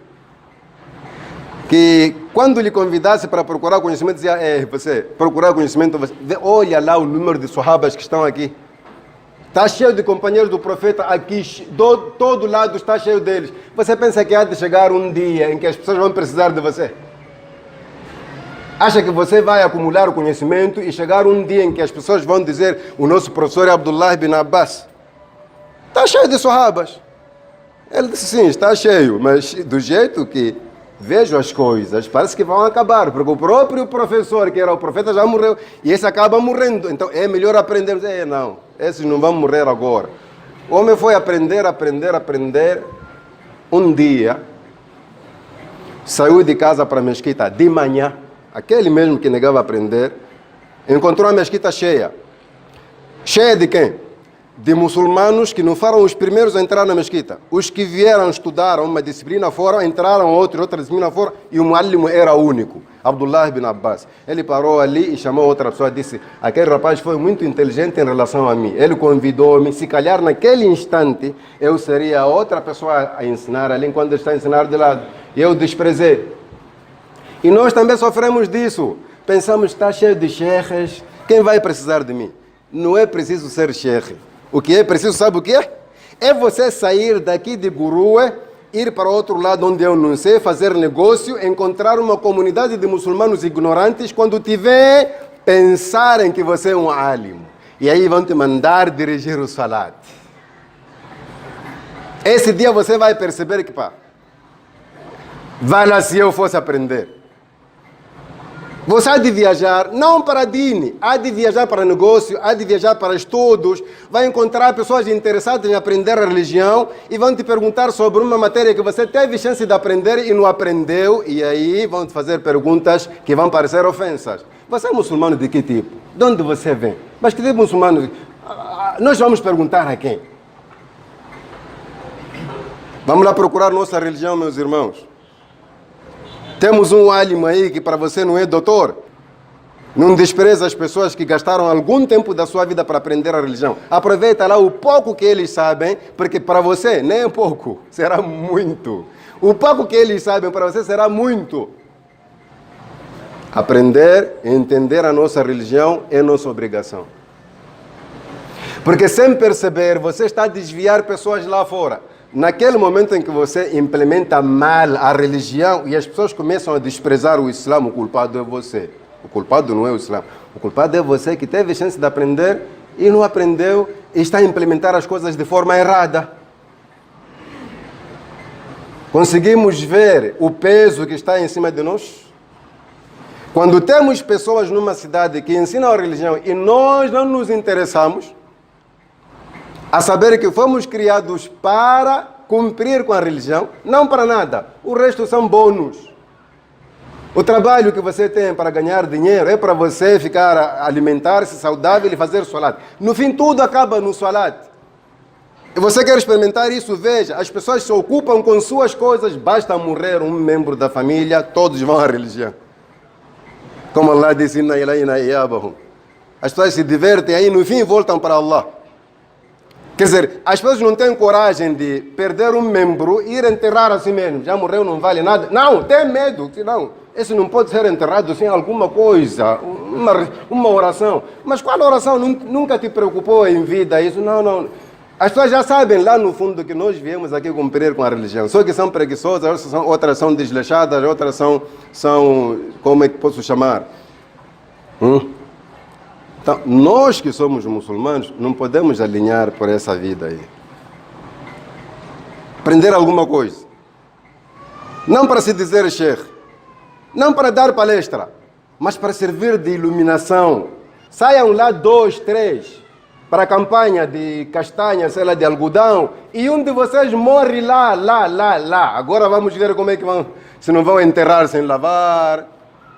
que quando lhe convidasse para procurar conhecimento, dizia, você procurar conhecimento, olha lá o número de sahabas que estão aqui. Está cheio de companheiros do profeta aqui, todo lado está cheio deles. Você pensa que há de chegar um dia em que as pessoas vão precisar de você? Acha que você vai acumular o conhecimento e chegar um dia em que as pessoas vão dizer, o nosso professor é Abdullah ibn Abbas? Está cheio de sahabas. Ele disse, sim, está cheio, mas do jeito que vejo as coisas, parece que vão acabar, porque o próprio professor, que era o profeta, já morreu, e esse acaba morrendo, então é melhor aprendermos. Não, esses não vão morrer agora. O homem foi aprender. Um dia, saiu de casa para a mesquita de manhã, aquele mesmo que negava aprender, encontrou a mesquita cheia. Cheia de quem? De muçulmanos que não foram os primeiros a entrar na mesquita. Os que vieram estudar uma disciplina foram, entraram outra disciplina foram, e o muallim era único, Abdullah ibn Abbas. Ele parou ali e chamou outra pessoa e disse, aquele rapaz foi muito inteligente em relação a mim. Ele convidou-me, se calhar naquele instante eu seria outra pessoa a ensinar ali, enquanto ele está a ensinar de lado. E eu desprezei. E nós também sofremos disso. Pensamos, está cheio de sheikhs, quem vai precisar de mim? Não é preciso ser sheikh. O que é preciso, sabe o que é? É você sair daqui de Gurue, ir para o outro lado onde eu não sei, fazer negócio, encontrar uma comunidade de muçulmanos ignorantes, quando tiver, pensarem que você é um alim. E aí vão te mandar dirigir o salat. Esse dia você vai perceber que, vai lá se eu fosse aprender. Você há de viajar, não para dini, há de viajar para negócio, há de viajar para estudos, vai encontrar pessoas interessadas em aprender a religião e vão te perguntar sobre uma matéria que você teve chance de aprender e não aprendeu, e aí vão te fazer perguntas que vão parecer ofensas. Você é muçulmano de que tipo? De onde você vem? Mas que tipo de muçulmano? Nós vamos perguntar a quem? Vamos lá procurar nossa religião, meus irmãos. Temos um alim aí que para você não é doutor. Não despreza as pessoas que gastaram algum tempo da sua vida para aprender a religião. Aproveita lá o pouco que eles sabem, porque para você nem é pouco, será muito. O pouco que eles sabem para você será muito. Aprender e entender a nossa religião é nossa obrigação. Porque sem perceber, você está a desviar pessoas lá fora. Naquele momento em que você implementa mal a religião e as pessoas começam a desprezar o Islã, o culpado é você. O culpado não é o Islã. O culpado é você que teve chance de aprender e não aprendeu e está a implementar as coisas de forma errada. Conseguimos ver o peso que está em cima de nós? Quando temos pessoas numa cidade que ensinam a religião e nós não nos interessamos, a saber que fomos criados para cumprir com a religião, não para nada. O resto são bônus. O trabalho que você tem para ganhar dinheiro é para você ficar, alimentar-se saudável e fazer salat. No fim, tudo acaba no salat. E você quer experimentar isso? Veja, as pessoas se ocupam com suas coisas, basta morrer um membro da família, todos vão à religião. Como Allah disse, as pessoas se divertem aí, no fim voltam para Allah. Quer dizer, as pessoas não têm coragem de perder um membro e ir enterrar a si mesmo. Já morreu, não vale nada. Não, tem medo. Não, esse não pode ser enterrado sem alguma coisa, uma oração. Mas qual oração? Nunca te preocupou em vida isso? Não. As pessoas já sabem lá no fundo que nós viemos aqui cumprir com a religião. Só que são preguiçosas, outras são desleixadas, outras são como é que posso chamar? Então, nós que somos muçulmanos, não podemos alinhar por essa vida aí. Aprender alguma coisa. Não para se dizer sheikh, não para dar palestra, mas para servir de iluminação. Saiam lá 2, 3 para a campanha de castanha, sei lá, de algodão, e um de vocês morre lá. Agora vamos ver como é que vão, se não vão enterrar sem lavar,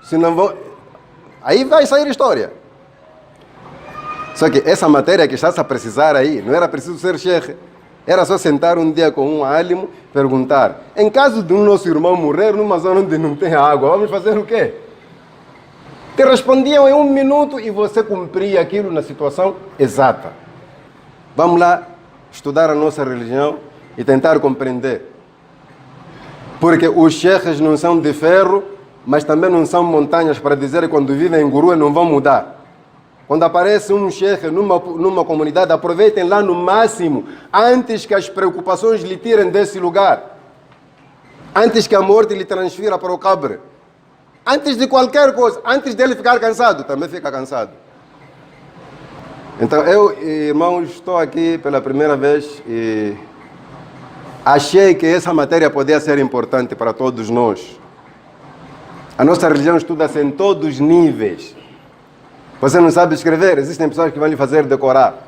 se não vão... Aí vai sair história. Só que essa matéria que está-se a precisar aí, não era preciso ser sheikh. Era só sentar um dia com um álimo, perguntar, em caso de um nosso irmão morrer numa zona onde não tem água, vamos fazer o quê? Te respondiam em 1 minuto e você cumpria aquilo na situação exata. Vamos lá estudar a nossa religião e tentar compreender. Porque os sheikhs não são de ferro, mas também não são montanhas para dizer que quando vivem em Gurua não vão mudar. Quando aparece um sheikh numa comunidade, aproveitem lá no máximo, antes que as preocupações lhe tirem desse lugar. Antes que a morte lhe transfira para o cabre. Antes de qualquer coisa, antes dele ficar cansado, também fica cansado. Então eu, irmãos, estou aqui pela primeira vez e achei que essa matéria podia ser importante para todos nós. A nossa religião estuda-se em todos os níveis. Você não sabe escrever, existem pessoas que vão lhe fazer decorar.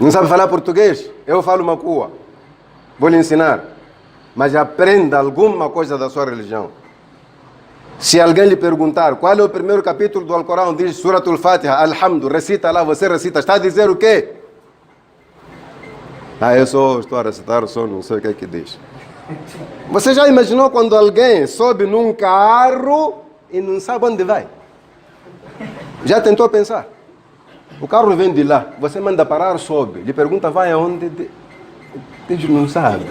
Não sabe falar português? Eu falo macua. Vou lhe ensinar. Mas aprenda alguma coisa da sua religião. Se alguém lhe perguntar qual é o primeiro capítulo do Alcorão, diz Suratul Fatiha, Alhamdu, recita lá, você recita. Está a dizer o quê? Eu estou a recitar, só não sei o que é que diz. Você já imaginou quando alguém sobe num carro e não sabe onde vai? Já tentou pensar? O carro vem de lá, você manda parar, sobe. Lhe pergunta, vai aonde? Diz, não sabe.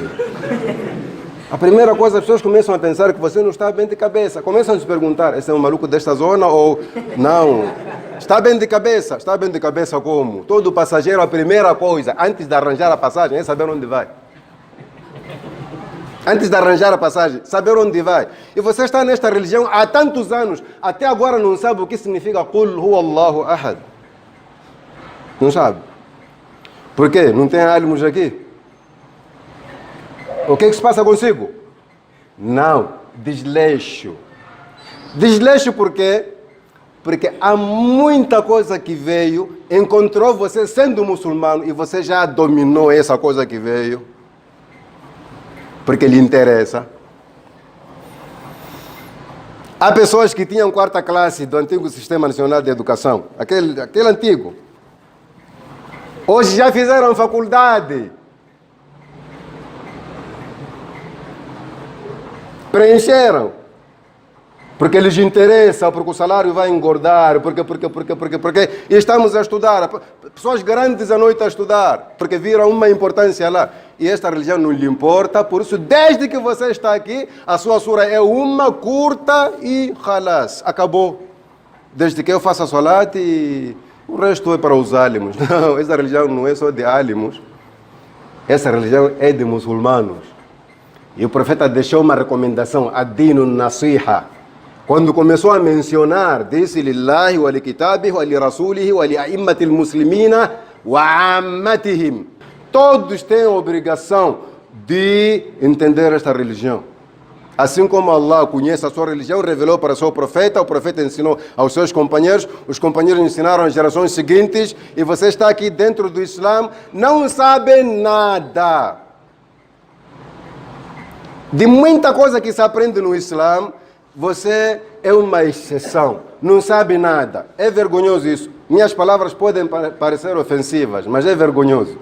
A primeira coisa, as pessoas começam a pensar que você não está bem de cabeça. Começam a se perguntar, esse é um maluco desta zona ou não? Está bem de cabeça? Está bem de cabeça como? Todo passageiro, a primeira coisa, antes de arranjar a passagem, é saber onde vai. Antes de arranjar a passagem, saber onde vai. E você está nesta religião há tantos anos, até agora não sabe o que significa Qul huwa Allahu ahad. Não sabe. Por quê? Não tem álimos aqui? O que se passa consigo? Não, desleixo. Desleixo por quê? Porque há muita coisa que veio, encontrou você sendo muçulmano e você já dominou essa coisa que veio. Porque lhe interessa. Há pessoas que tinham 4ª classe do antigo Sistema Nacional de Educação, aquele antigo. Hoje já fizeram faculdade. Preencheram. Porque lhes interessa, porque o salário vai engordar, porque. E estamos a estudar. Pessoas grandes à noite a estudar, porque viram uma importância lá. E esta religião não lhe importa, por isso, desde que você está aqui, a sua sura é uma curta e halas, acabou. Desde que eu faça salat e o resto é para os álимos. Não, essa religião não é só de álимos. Essa religião é de muçulmanos. E o profeta deixou uma recomendação, ad-dinu nasiha. Quando começou a mencionar, disse lillahi wa li kitabihi wa li rasulihi wa li a'immatil muslimina wa ammatihim. Todos têm a obrigação de entender esta religião. Assim como Allah conhece a sua religião, revelou para o seu profeta, o profeta ensinou aos seus companheiros, os companheiros ensinaram às gerações seguintes, e você está aqui dentro do Islã, não sabe nada. De muita coisa que se aprende no Islã, você é uma exceção, não sabe nada. É vergonhoso isso. Minhas palavras podem parecer ofensivas, mas é vergonhoso.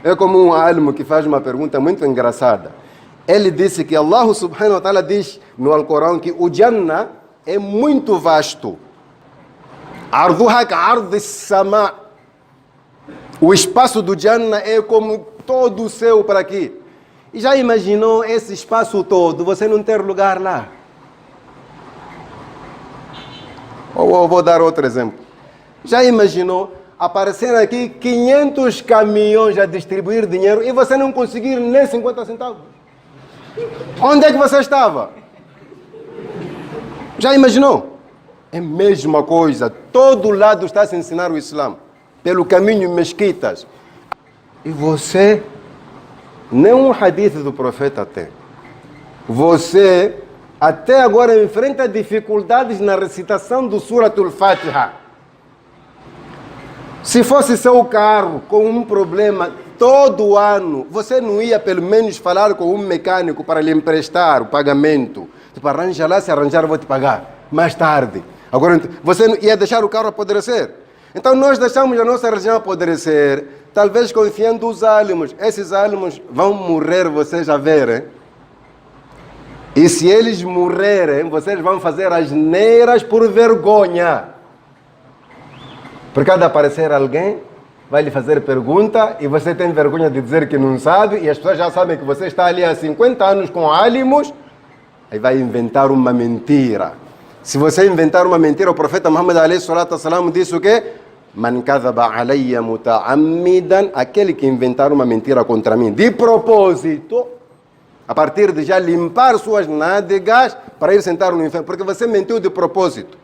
É como um alimo que faz uma pergunta muito engraçada. Ele disse que Allah subhanahu wa ta'ala diz no Alcorão que o Jannah é muito vasto. Arduha ka'ard as-sama. O espaço do Jannah é como todo o céu para aqui. E já imaginou esse espaço todo, você não ter lugar lá? Ou vou dar outro exemplo. Já imaginou aparecer aqui 500 caminhões a distribuir dinheiro e você não conseguir nem 50 centavos? Onde é que você estava? Já imaginou? É a mesma coisa. Todo lado está a se ensinar o Islã. Pelo caminho, mesquitas. E você, nem um hadith do profeta tem. Você, até agora, enfrenta dificuldades na recitação do Suratul Fatiha. Se fosse seu carro com um problema todo ano, você não ia pelo menos falar com um mecânico para lhe emprestar o pagamento? Tipo, arranja lá, se arranjar eu vou te pagar mais tarde. Agora, você ia deixar o carro apodrecer? Então nós deixamos a nossa religião apodrecer, talvez confiando nos álamos. Esses álamos vão morrer, vocês já verem. E se eles morrerem, vocês vão fazer asneiras por vergonha. Por cada aparecer alguém, vai lhe fazer pergunta e você tem vergonha de dizer que não sabe e as pessoas já sabem que você está ali há 50 anos com álamos, aí vai inventar uma mentira. Se você inventar uma mentira, o profeta Muhammad alayhi salatu wassalam disse o quê? Man kadhaba alayya muta'ammidan, aquele que inventar uma mentira contra mim de propósito, a partir de já limpar suas nádegas para ir sentar no inferno, porque você mentiu de propósito.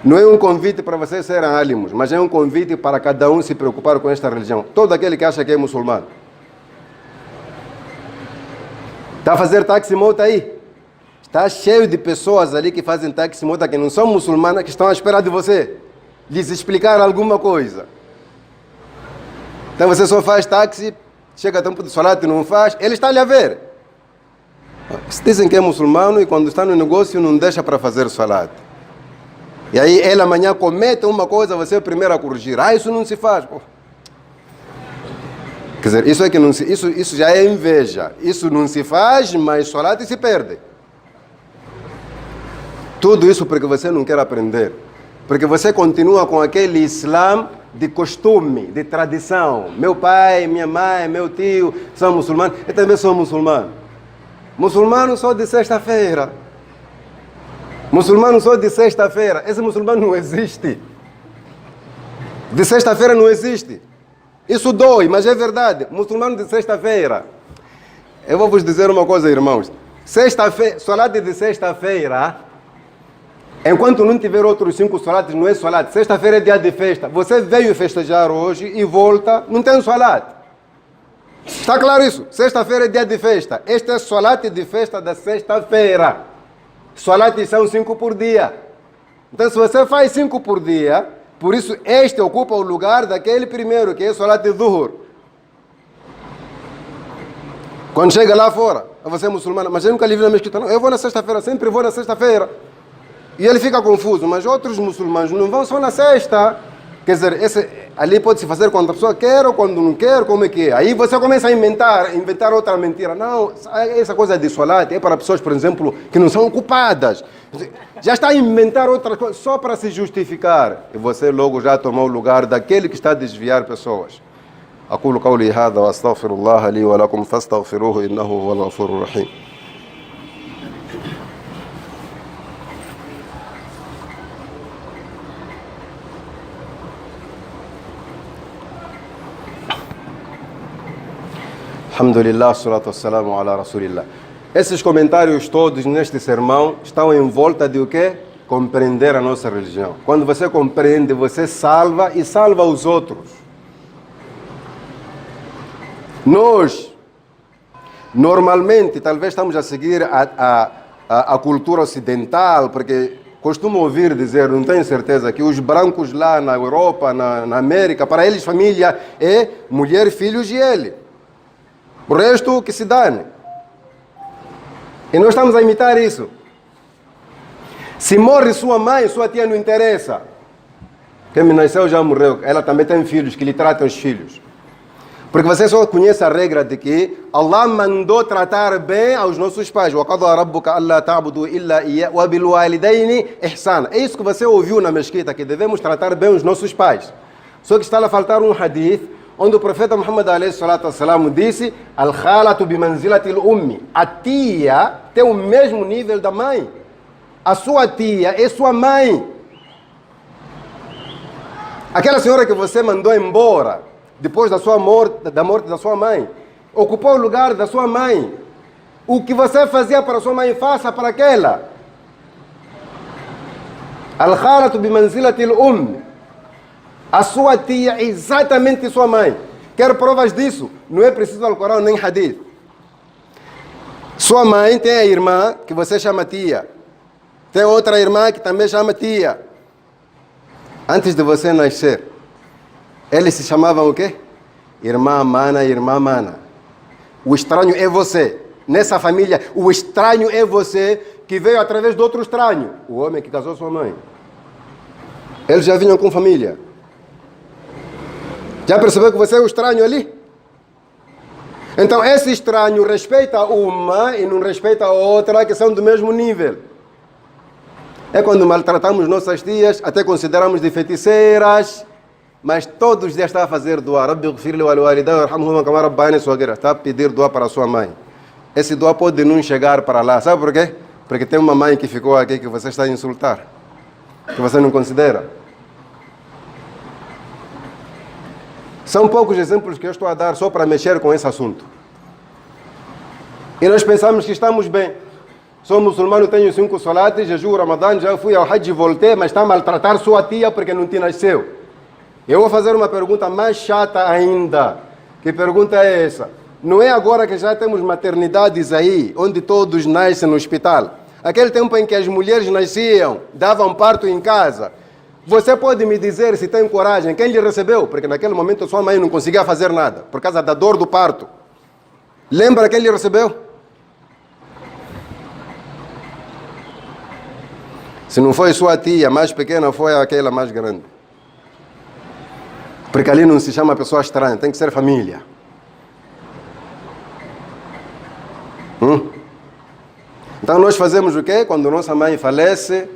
Não é um convite para vocês serem álamos, mas é um convite para cada um se preocupar com esta religião. Todo aquele que acha que é muçulmano. Está a fazer táxi-moto aí? Está cheio de pessoas ali que fazem táxi-moto que não são muçulmanas, que estão à espera de você lhes explicar alguma coisa. Então você só faz táxi, chega a tempo de salat e não faz, ele está ali a ver. Se dizem que é muçulmano e quando está no negócio não deixa para fazer salat. E aí ele amanhã comete uma coisa, você é o primeiro a corrigir. Isso não se faz. Pô. Quer dizer, isso é que não se, isso já é inveja. Isso não se faz, mas salat se perde. Tudo isso porque você não quer aprender. Porque você continua com aquele Islã de costume, de tradição. Meu pai, minha mãe, meu tio são muçulmanos. Eu também sou muçulmano. Muçulmano só de sexta-feira. Muçulmano só de sexta-feira. Esse muçulmano não existe. De sexta-feira não existe. Isso dói, mas é verdade. Muçulmano de sexta-feira. Eu vou vos dizer uma coisa, irmãos. Sexta-feira, salat de sexta-feira, enquanto não tiver outros 5 salates, não é salat. Sexta-feira é dia de festa. Você veio festejar hoje e volta, não tem salat. Está claro isso? Sexta-feira é dia de festa. Este é salat de festa da sexta-feira. Salates são 5 por dia. Então se você faz 5 por dia, por isso este ocupa o lugar daquele primeiro, que é o salat de Dhuhr. Quando chega lá fora, você é muçulmano, mas eu nunca lhe vi na mesquita. Não, eu vou na sexta-feira, sempre vou na sexta-feira. E ele fica confuso, mas outros muçulmanos não vão só na sexta. Quer dizer, ali pode-se fazer quando a pessoa quer ou quando não quer, como é que é? Aí você começa a inventar outra mentira. Não, essa coisa de salat é para pessoas, por exemplo, que não são ocupadas. Já está a inventar outra coisa só para se justificar. E você logo já tomou o lugar daquele que está a desviar pessoas. أقول قولي هذا وأستغفر الله لي ولكم فاستغفروه إنه هو الغفور الرحيم. Alhamdulillah, salatu wassalamu ala rasulillah. Esses comentários todos neste sermão estão em volta de o quê? Compreender a nossa religião. Quando você compreende, você salva e salva os outros. Nós, normalmente, talvez estamos a seguir a cultura ocidental, porque costumo ouvir dizer, não tenho certeza, que os brancos lá na Europa, na América, para eles família é mulher, filhos e ele. O resto que se dane. E nós estamos a imitar isso. Se morre sua mãe, sua tia não interessa. Quem me nasceu já morreu. Ela também tem filhos que lhe tratam os filhos. Porque você só conhece a regra de que Allah mandou tratar bem aos nossos pais. وَقَضَى رَبُّكَ أَلَّا تَعْبُدُوا إِلَّا إِيَّاهُ وَبِالْوَالِدَيْنِ إِحْسَانًا. É isso que você ouviu na mesquita, que devemos tratar bem os nossos pais. Só que está a faltar um hadith, onde o profeta Muhammad a.s. disse: Al-khalatu bimanzilatil ummi. A tia tem o mesmo nível da mãe. A sua tia é sua mãe. Aquela senhora que você mandou embora depois da morte da sua mãe, ocupou o lugar da sua mãe. O que você fazia para sua mãe, faça para aquela. Al-khalatu bimanzilatil ummi. A sua tia é exatamente sua mãe. Quero provas disso? Não é preciso Alcorão nem Hadith. Sua mãe tem a irmã que você chama tia. Tem outra irmã que também chama tia. Antes de você nascer, eles se chamavam o quê? Irmã mana, irmã mana. O estranho é você. Nessa família, o estranho é você, que veio através de outro estranho. O homem que casou sua mãe. Eles já vinham com família. Já percebeu que você é o estranho ali? Então esse estranho respeita uma e não respeita a outra, que são do mesmo nível. É quando maltratamos nossas tias, até consideramos de feiticeiras, mas todos os dias está a fazer dua. Rabbi ghfirli wal walidayn warhamhuma kama rabbayani saghira. Está a pedir dua para a sua mãe. Esse dua pode não chegar para lá. Sabe por quê? Porque tem uma mãe que ficou aqui que você está a insultar, que você não considera. São poucos exemplos que eu estou a dar só para mexer com esse assunto. E nós pensamos que estamos bem. Sou muçulmano, tenho 5 salates, jejum, Ramadã, já fui ao Hajj e voltei, mas está a maltratar sua tia porque não te nasceu. Eu vou fazer uma pergunta mais chata ainda. Que pergunta é essa? Não é agora que já temos maternidades aí, onde todos nascem no hospital. Aquele tempo em que as mulheres nasciam, davam parto em casa. Você pode me dizer, se tem coragem, quem lhe recebeu? Porque naquele momento sua mãe não conseguia fazer nada, por causa da dor do parto. Lembra quem lhe recebeu? Se não foi sua tia mais pequena, foi aquela mais grande. Porque ali não se chama pessoa estranha, tem que ser família. Então nós fazemos o quê? Quando nossa mãe falece,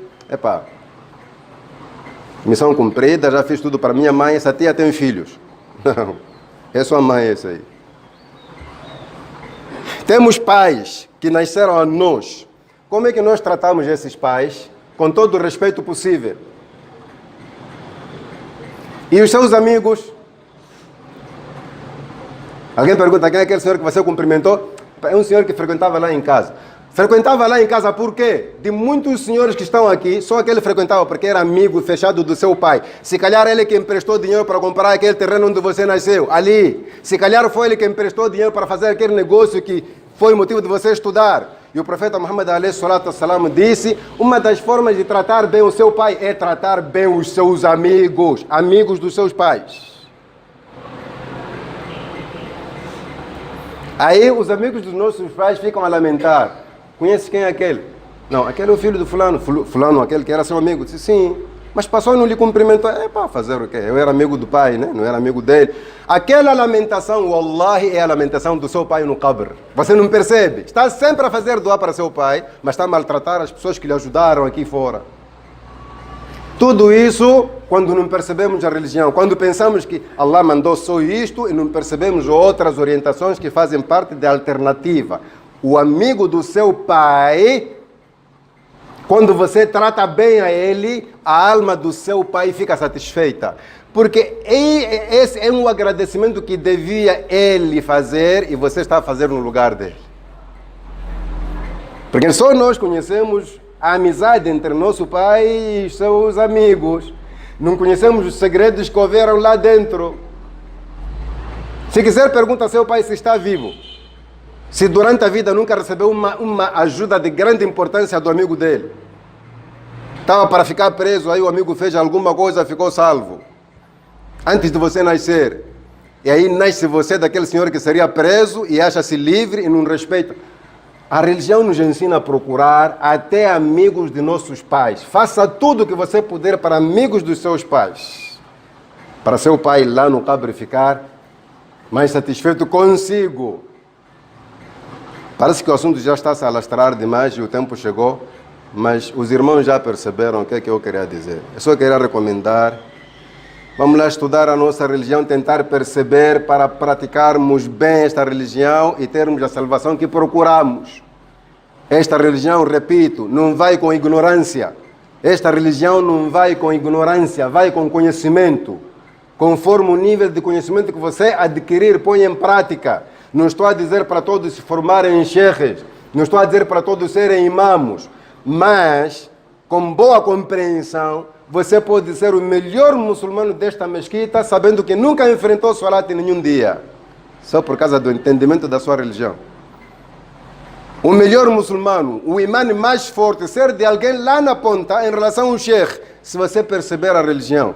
missão cumprida, já fiz tudo para minha mãe, essa tia tem filhos. Não, é sua mãe essa aí. Temos pais que nasceram a nós. Como é que nós tratamos esses pais? Com todo o respeito possível. E os seus amigos? Alguém pergunta, quem é aquele senhor que você cumprimentou? É um senhor que frequentava lá em casa. Frequentava lá em casa por quê? De muitos senhores que estão aqui, só aquele frequentava porque era amigo fechado do seu pai. Se calhar ele que emprestou dinheiro para comprar aquele terreno onde você nasceu, ali. Se calhar foi ele que emprestou dinheiro para fazer aquele negócio que foi motivo de você estudar. E o profeta Muhammad a.s. disse, uma das formas de tratar bem o seu pai é tratar bem os seus amigos, amigos dos seus pais. Aí os amigos dos nossos pais ficam a lamentar. Conhece quem é aquele? Não, aquele é o filho do fulano. Fulano, aquele que era seu amigo. Disse, sim, mas passou e não lhe cumprimentou. Para fazer o quê? Eu era amigo do pai, né? Não era amigo dele. Aquela lamentação, wallahi, é a lamentação do seu pai no qabr. Você não percebe. Está sempre a fazer dua para seu pai, mas está a maltratar as pessoas que lhe ajudaram aqui fora. Tudo isso quando não percebemos a religião. Quando pensamos que Allah mandou só isto e não percebemos outras orientações que fazem parte da alternativa. O amigo do seu pai, quando você trata bem a ele, a alma do seu pai fica satisfeita. Porque esse é um agradecimento que devia ele fazer e você está a fazer no lugar dele. Porque só nós conhecemos a amizade entre nosso pai e seus amigos. Não conhecemos os segredos que houveram lá dentro. Se quiser, pergunta a seu pai se está vivo. Se durante a vida nunca recebeu uma ajuda de grande importância do amigo dele. Estava para ficar preso, aí o amigo fez alguma coisa, ficou salvo. Antes de você nascer. E aí nasce você daquele senhor que seria preso e acha-se livre e não respeita. A religião nos ensina a procurar até amigos de nossos pais. Faça tudo o que você puder para amigos dos seus pais. Para seu pai lá no qabr ficar mais satisfeito consigo. Parece que o assunto já está a se alastrar demais e o tempo chegou, mas os irmãos já perceberam o que é que eu queria dizer. Eu só queria recomendar, vamos lá estudar a nossa religião, tentar perceber para praticarmos bem esta religião e termos a salvação que procuramos. Esta religião, repito, não vai com ignorância. Esta religião não vai com ignorância, vai com conhecimento. Conforme o nível de conhecimento que você adquirir, põe em prática. Não estou a dizer para todos se formarem em sheikhes, não estou a dizer para todos serem imamos, mas com boa compreensão, você pode ser o melhor muçulmano desta mesquita, sabendo que nunca enfrentou salat em nenhum dia, só por causa do entendimento da sua religião. O melhor muçulmano, o imã mais forte, ser de alguém lá na ponta em relação ao sheikh, se você perceber a religião.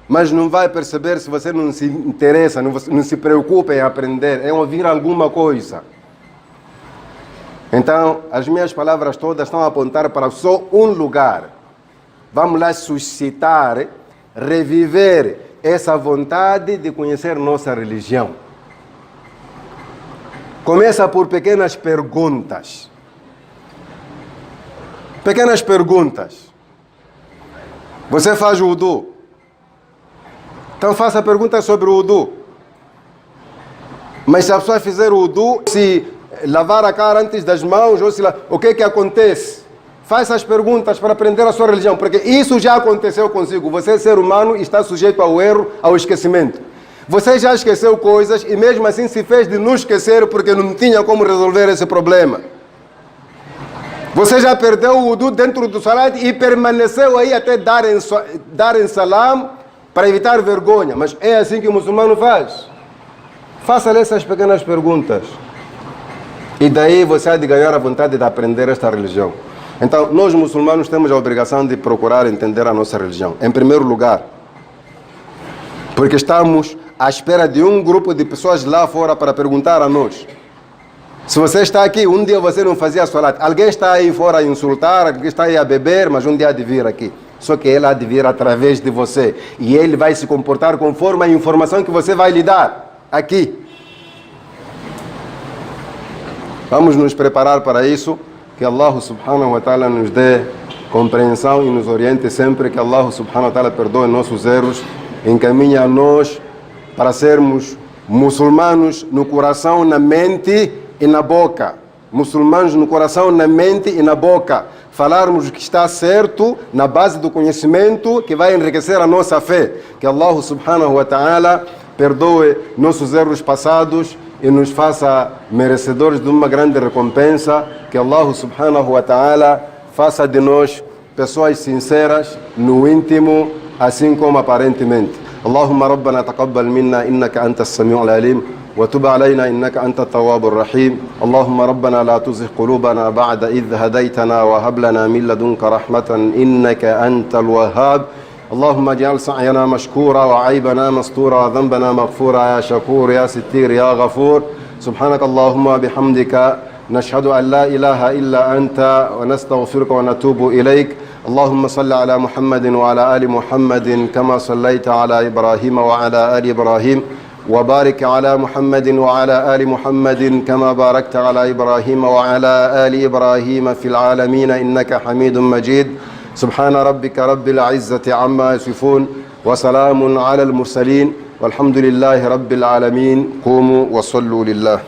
Mas não vai perceber se você não se interessa, não se preocupa em aprender, em ouvir alguma coisa. Então, as minhas palavras todas estão a apontar para só um lugar. Vamos lá suscitar, reviver essa vontade de conhecer nossa religião. Começa por pequenas perguntas. Pequenas perguntas. Você faz o wudu? Então faça perguntas sobre o wudu. Mas se a pessoa fizer o wudu, se lavar a cara antes das mãos, ou se o que é que acontece? Faça as perguntas para aprender a sua religião, porque isso já aconteceu consigo. Você, ser humano, está sujeito ao erro, ao esquecimento. Você já esqueceu coisas e mesmo assim se fez de não esquecer porque não tinha como resolver esse problema. Você já perdeu o wudu dentro do salat e permaneceu aí até darem salam, para evitar vergonha, mas é assim que o muçulmano faz. Faça-lhe essas pequenas perguntas. E daí você há de ganhar a vontade de aprender esta religião. Então, nós muçulmanos temos a obrigação de procurar entender a nossa religião. Em primeiro lugar, porque estamos à espera de um grupo de pessoas lá fora para perguntar a nós. Se você está aqui, um dia você não fazia salat, alguém está aí fora a insultar, alguém está aí a beber, mas um dia há de vir aqui. Só que ele há de vir através de você. E ele vai se comportar conforme a informação que você vai lhe dar aqui. Vamos nos preparar para isso. Que Allah subhanahu wa ta'ala nos dê compreensão e nos oriente sempre. Que Allah subhanahu wa ta'ala perdoe nossos erros. Encaminhe a nós para sermos muçulmanos no coração, na mente e na boca. Muçulmanos no coração, na mente e na boca. Falarmos o que está certo na base do conhecimento que vai enriquecer a nossa fé. Que Allah subhanahu wa ta'ala perdoe nossos erros passados e nos faça merecedores de uma grande recompensa. Que Allah subhanahu wa ta'ala faça de nós pessoas sinceras no íntimo, assim como aparentemente. Allahumma rabbana taqabbal minna innaka anta as-sami'ul alim. وتب علينا إنك أنت التواب الرحيم اللهم ربنا لا تزغ قلوبنا بعد إذ هديتنا وهب لنا من لدنك رحمة إنك أنت الوهاب اللهم اجعل سعينا مشكورا وعيبنا مستورا وذنبنا مغفورا يا شكور يا ستير يا غفور سبحانك اللهم وبحمدك نشهد أن لا إله إلا أنت ونستغفرك ونتوب إليك اللهم صل على محمد وعلى آل محمد كما صليت على إبراهيم وعلى آل إبراهيم وبارك على محمد وعلى آل محمد كما باركت على إبراهيم وعلى آل إبراهيم في العالمين إنك حميد مجيد سبحان ربك رب العزة عما يصفون وسلام على المرسلين والحمد لله رب العالمين قوموا وصلوا لله